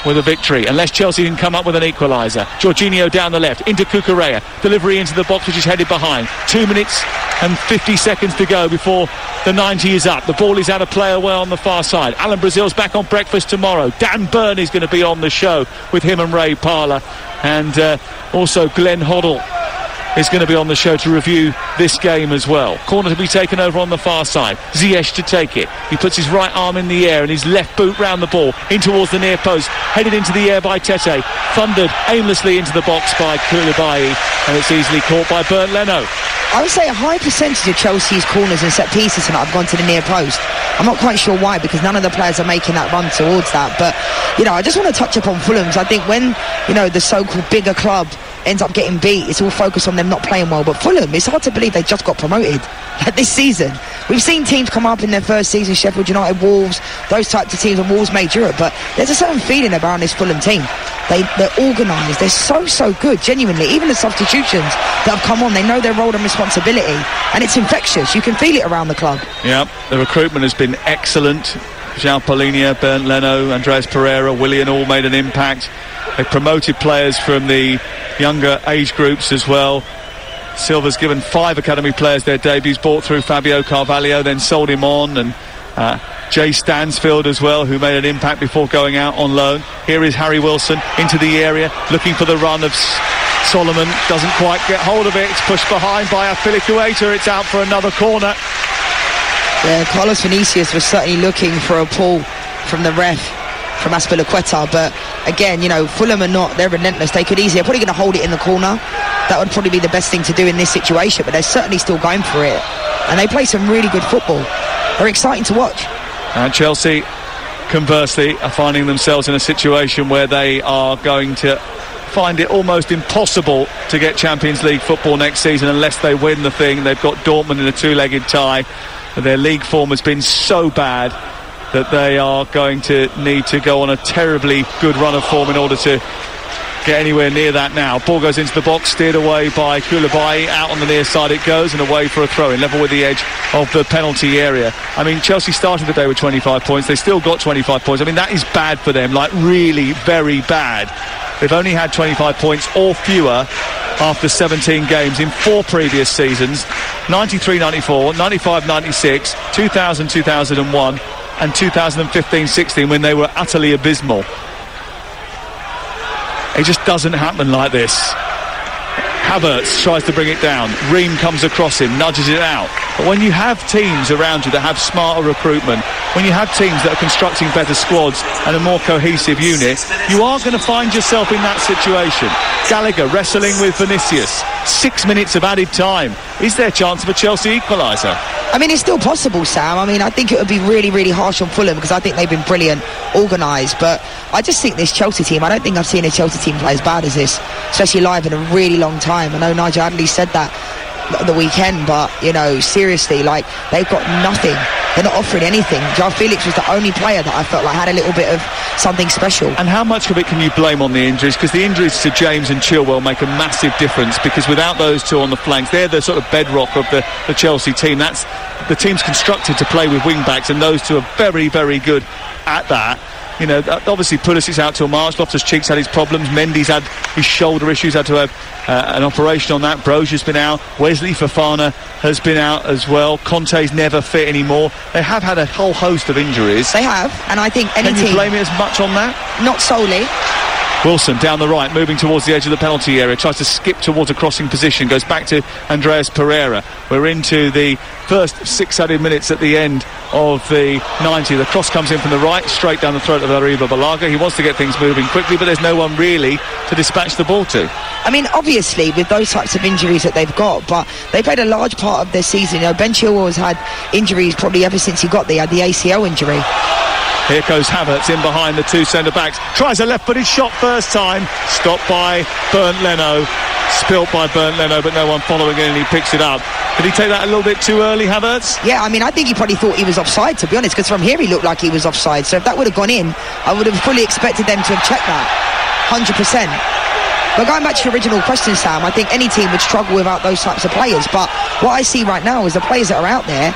with a victory, unless Chelsea can come up with an equaliser. Jorginho down the left into Cucurella, delivery into the box which is headed behind. 2 minutes and 50 seconds to go before the 90 is up. The ball is out of play away on the far side. Alan Brazil's back on breakfast tomorrow. Dan Burn is going to be on the show with him and Ray Parlour, and also Glenn Hoddle is going to be on the show to review this game as well. Corner to be taken over on the far side. Ziyech to take it. He puts his right arm in the air and his left boot round the ball in towards the near post. Headed into the air by Tete. Thundered aimlessly into the box by Koulibaly, and it's easily caught by Bernd Leno. I would say a high percentage of Chelsea's corners and set pieces tonight have gone to the near post. I'm not quite sure why, because none of the players are making that run towards that. But, I just want to touch upon Fulham's. I think when, the so-called bigger club ends up getting beat, it's all focused on them not playing well. But Fulham, it's hard to believe they just got promoted this season. We've seen teams come up in their first season, Sheffield United, Wolves, those types of teams, and Wolves made Europe. But there's a certain feeling about this Fulham team. They're organised, they're so good, genuinely. Even the substitutions that have come on, they know their role and responsibility, and it's infectious. You can feel it around the club. Yeah, the recruitment has been excellent. João Paulinho, Bernd Leno, Andreas Pereira, Willian all made an impact. They promoted players from the younger age groups as well. Silva's given 5 academy players their debuts, bought through Fabio Carvalho, then sold him on, and Jay Stansfield as well, who made an impact before going out on loan. Here is Harry Wilson into the area, looking for the run of Solomon. Doesn't quite get hold of it. It's pushed behind by Afilicueta. It's out for another corner. Yeah, Carlos Vinicius was certainly looking for a pull from the ref, from Azpilicueta, but again, Fulham they're relentless. They're probably going to hold it in the corner. That would probably be the best thing to do in this situation, but they're certainly still going for it, and they play some really good football. They're exciting to watch. And Chelsea, conversely, are finding themselves in a situation where they are going to find it almost impossible to get Champions League football next season unless they win the thing. They've got Dortmund in a 2-legged tie. Their league form has been so bad that they are going to need to go on a terribly good run of form in order to get anywhere near that now. Ball goes into the box, steered away by Koulibaly. Out on the near side it goes, and away for a throw-in, level with the edge of the penalty area. I mean, Chelsea started the day with 25 points. They still got 25 points. I mean, that is bad for them, like really very bad. They've only had 25 points or fewer after 17 games in 4 previous seasons: 93-94, 95-96, 2000-2001 and 2015-16, when they were utterly abysmal. It just doesn't happen like this. Havertz tries to bring it down. Ream comes across him, nudges it out. But when you have teams around you that have smarter recruitment, when you have teams that are constructing better squads and a more cohesive unit, you are going to find yourself in that situation. Gallagher wrestling with Vinicius. 6 minutes of added time. Is there a chance of a Chelsea equaliser? I mean, it's still possible, Sam. I mean, I think it would be really, really harsh on Fulham, because I think they've been brilliant, organised. But I just think this Chelsea team, I don't think I've seen a Chelsea team play as bad as this, especially live, in a really long time. I know Nigel Adley said that at the weekend, but, you know, seriously, like, they've got nothing. They're not offering anything. Joao Felix was the only player that I felt like had a little bit of something special. And how much of it can you blame on the injuries? Because the injuries to James and Chilwell make a massive difference, because without those two on the flanks, they're the sort of bedrock of the Chelsea team. That's the team's constructed to play with wing-backs, and those two are very, very good at that. You know, obviously Pulisic's out till March. Loftus-Cheek's had his problems. Mendy's had his shoulder issues, had to have an operation on that. Brozia's been out. Wesley Fofana has been out as well. Conte's never fit anymore. They have had a whole host of injuries. They have, and I think any team... Can you blame it as much on that? Not solely. Wilson down the right, moving towards the edge of the penalty area, tries to skip towards a crossing position, goes back to Andreas Pereira. We're into the first 6 added minutes at the end of the 90. The cross comes in from the right, straight down the throat of Ariba Balaga. He wants to get things moving quickly, but there's no one really to dispatch the ball to. I mean, obviously, with those types of injuries that they've got, but they played a large part of their season. You know, Ben Chilwell has had injuries probably ever since he got there. He had the ACL injury. Here goes Havertz in behind the two centre-backs. Tries a left-footed shot first time. Stopped by Bernd Leno. Spilt by Bernd Leno, but no one following it, and he picks it up. Did he take that a little bit too early, Havertz? Yeah, I mean, I think he probably thought he was offside, to be honest, because from here he looked like he was offside. So if that would have gone in, I would have fully expected them to have checked that. 100%. But going back to your original question, Sam, I think any team would struggle without those types of players. But what I see right now is the players that are out there.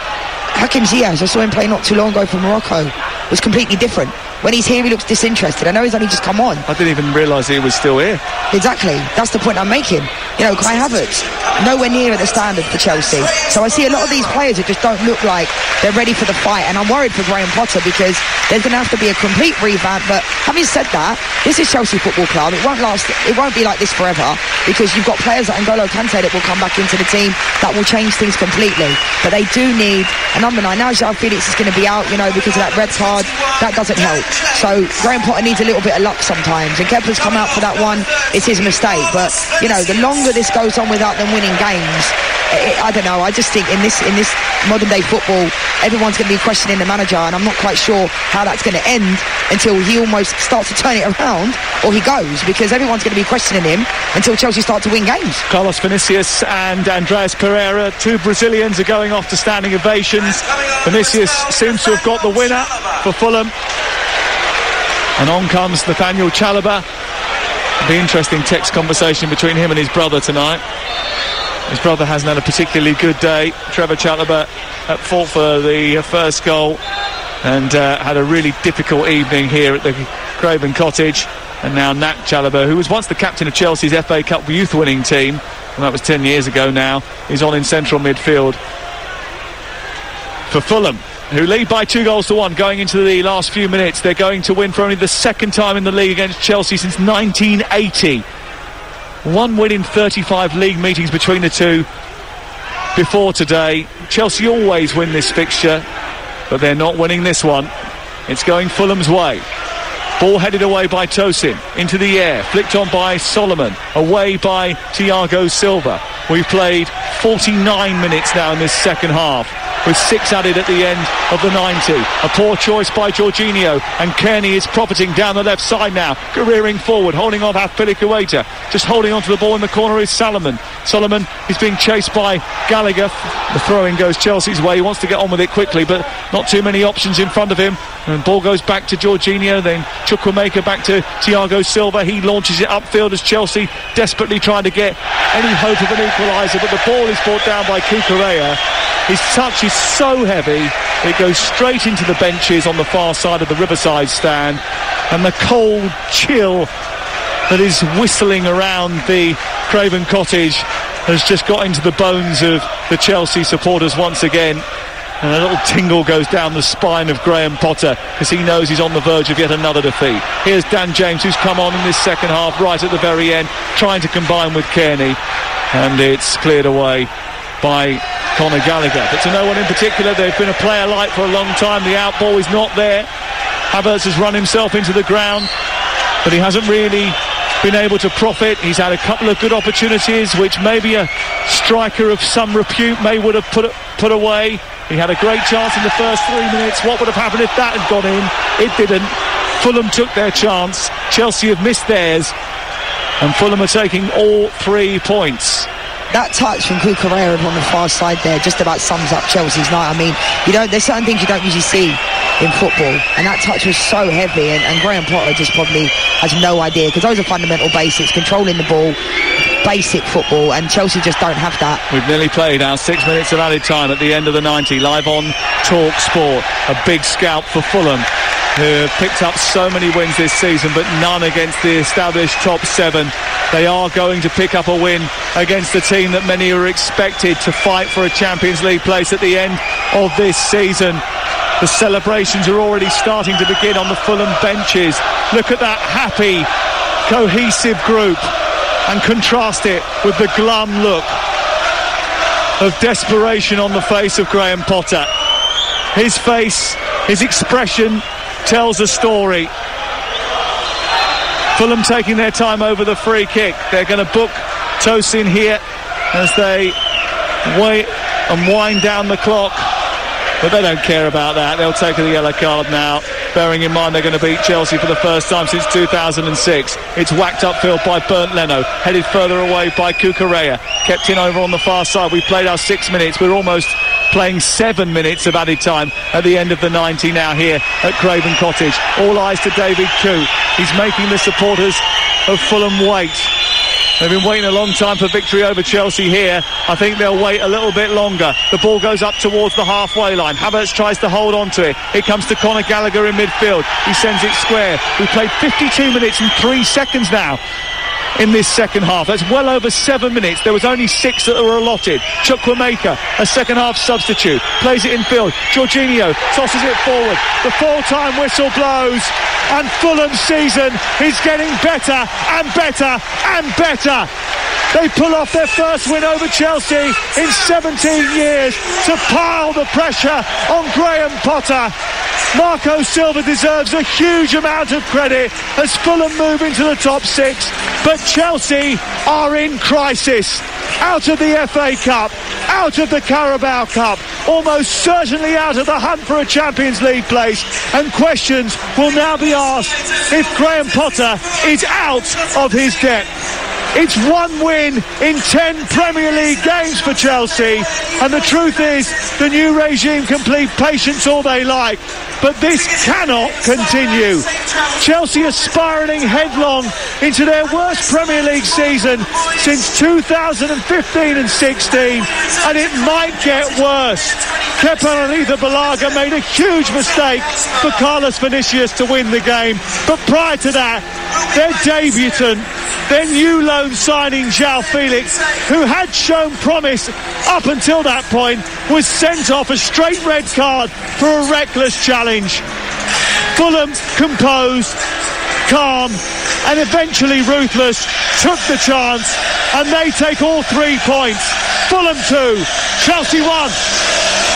Hakim Ziyech, I saw him play not too long ago for Morocco, was completely different. When he's here, he looks disinterested. I know he's only just come on. I didn't even realise he was still here. Exactly. That's the point I'm making. You know, Kai Havertz, nowhere near at the standard for Chelsea. So I see a lot of these players that just don't look like they're ready for the fight. And I'm worried for Graham Potter, because there's going to have to be a complete revamp. But having said that, this is Chelsea Football Club. It won't last. It won't be like this forever, because you've got players like N'Golo Kante that will come back into the team that will change things completely. But they do need a number 9. Now Joao Felix is going to be out, you know, because of that red card. That doesn't help. So Graham Potter needs a little bit of luck sometimes, and Kepa's come out for that one. It's his mistake, but you know, the longer this goes on without them winning games, I don't know. I just think in this modern day football, everyone's going to be questioning the manager, and I'm not quite sure how that's going to end until he almost starts to turn it around, or he goes, because everyone's going to be questioning him until Chelsea start to win games. Carlos Vinicius and Andreas Pereira, two Brazilians, are going off to standing ovations. Vinicius seems to have got the winner for Fulham. And on comes Nathaniel Chalobah. It'll be interesting text conversation between him and his brother tonight. His brother hasn't had a particularly good day. Trevor Chalobah at fault for the first goal, and had a really difficult evening here at the Craven Cottage. And now Nat Chalobah, who was once the captain of Chelsea's FA Cup youth winning team, and that was 10 years ago now, is on in central midfield for Fulham, who lead by 2-1 going into the last few minutes. They're going to win for only the second time in the league against Chelsea since 1980. One win in 35 league meetings between the two before today. Chelsea always win this fixture, but they're not winning this one. It's going Fulham's way. Ball headed away by Tosin, into the air, flicked on by Solomon, away by Thiago Silva. We've played 49 minutes now in this second half, with 6 added at the end of the 90. A poor choice by Jorginho, and Kearney is profiting down the left side now, careering forward, holding off Azpilicueta. Just holding onto the ball in the corner is Solomon. Solomon is being chased by Gallagher. The throw-in goes Chelsea's way. He wants to get on with it quickly, but not too many options in front of him. And ball goes back to Jorginho, then Chukwuemeka back to Thiago Silva. He launches it upfield as Chelsea desperately trying to get any hope of an equaliser, but the ball is brought down by Cucurella. His touch is so heavy, it goes straight into the benches on the far side of the Riverside stand, and the cold chill that is whistling around the Craven Cottage has just got into the bones of the Chelsea supporters once again. And a little tingle goes down the spine of Graham Potter, because he knows he's on the verge of yet another defeat. Here's Dan James, who's come on in this second half right at the very end, trying to combine with Kearney, and it's cleared away by Conor Gallagher. But to no one in particular. They've been a player light for a long time. The out ball is not there. Havertz has run himself into the ground, but he hasn't really been able to profit. He's had a couple of good opportunities which maybe a striker of some repute may would have put away. He had a great chance in the first 3 minutes. What would have happened if that had gone in? It didn't. Fulham took their chance. Chelsea have missed theirs, and Fulham are taking all 3 points that touch from Cucurella on the far side there just about sums up Chelsea's night. I mean, there's certain things you don't usually see in football, and that touch was so heavy, and Graham Potter just probably has no idea, because those are fundamental basics, controlling the ball, basic football, and Chelsea just don't have that. We've nearly played our 6 minutes of added time at the end of the 90, live on Talksport. A big scalp for Fulham, who have picked up so many wins this season, but none against the established top 7. They are going to pick up a win against the team that many are expected to fight for a Champions League place at the end of this season. The celebrations are already starting to begin on the Fulham benches. Look at that happy, cohesive group, and contrast it with the glum look of desperation on the face of Graham Potter. His face, his expression tells a story. Fulham taking their time over the free kick. They're going to book Tosin here as they wait and wind down the clock. But they don't care about that. They'll take the yellow card now, bearing in mind they're going to beat Chelsea for the first time since 2006. It's whacked upfield by Bernd Leno, headed further away by Cucurella, kept in over on the far side. We've played our 6 minutes. We're almost playing 7 minutes of added time at the end of the 90 now here at Craven Cottage. All eyes to David Coote. He's making the supporters of Fulham wait. They've been waiting a long time for victory over Chelsea here. I think they'll wait a little bit longer. The ball goes up towards the halfway line. Havertz tries to hold on to it. It comes to Conor Gallagher in midfield. He sends it square. We've played 52 minutes and 3 seconds now in this second half. That's well over 7 minutes. There was only 6 that were allotted. Chukwuemeka, a second half substitute, plays it in field. Jorginho tosses it forward. The full-time whistle blows, and Fulham's season is getting better and better and better. They pull off their first win over Chelsea in 17 years to pile the pressure on Graham Potter. Marco Silva deserves a huge amount of credit as Fulham move into the top 6, but Chelsea are in crisis. Out of the FA Cup, out of the Carabao Cup, almost certainly out of the hunt for a Champions League place, and questions will now be asked if Graham Potter is out of his depth. It's 1 win in 10 Premier League games for Chelsea, and the truth is the new regime can plead patience all they like, but this cannot continue. Chelsea are spiralling headlong into their worst Premier League season since 2015 and 16, and it might get worse. Kepa Arrizabalaga made a huge mistake for Carlos Vinicius to win the game, but prior to that, their debutant, their new loan signing João Felix, who had shown promise up until that point, was sent off a straight red card for a reckless challenge. Fulham, composed, calm, and eventually ruthless, took the chance, and they take all 3 points. Fulham 2, Chelsea 1.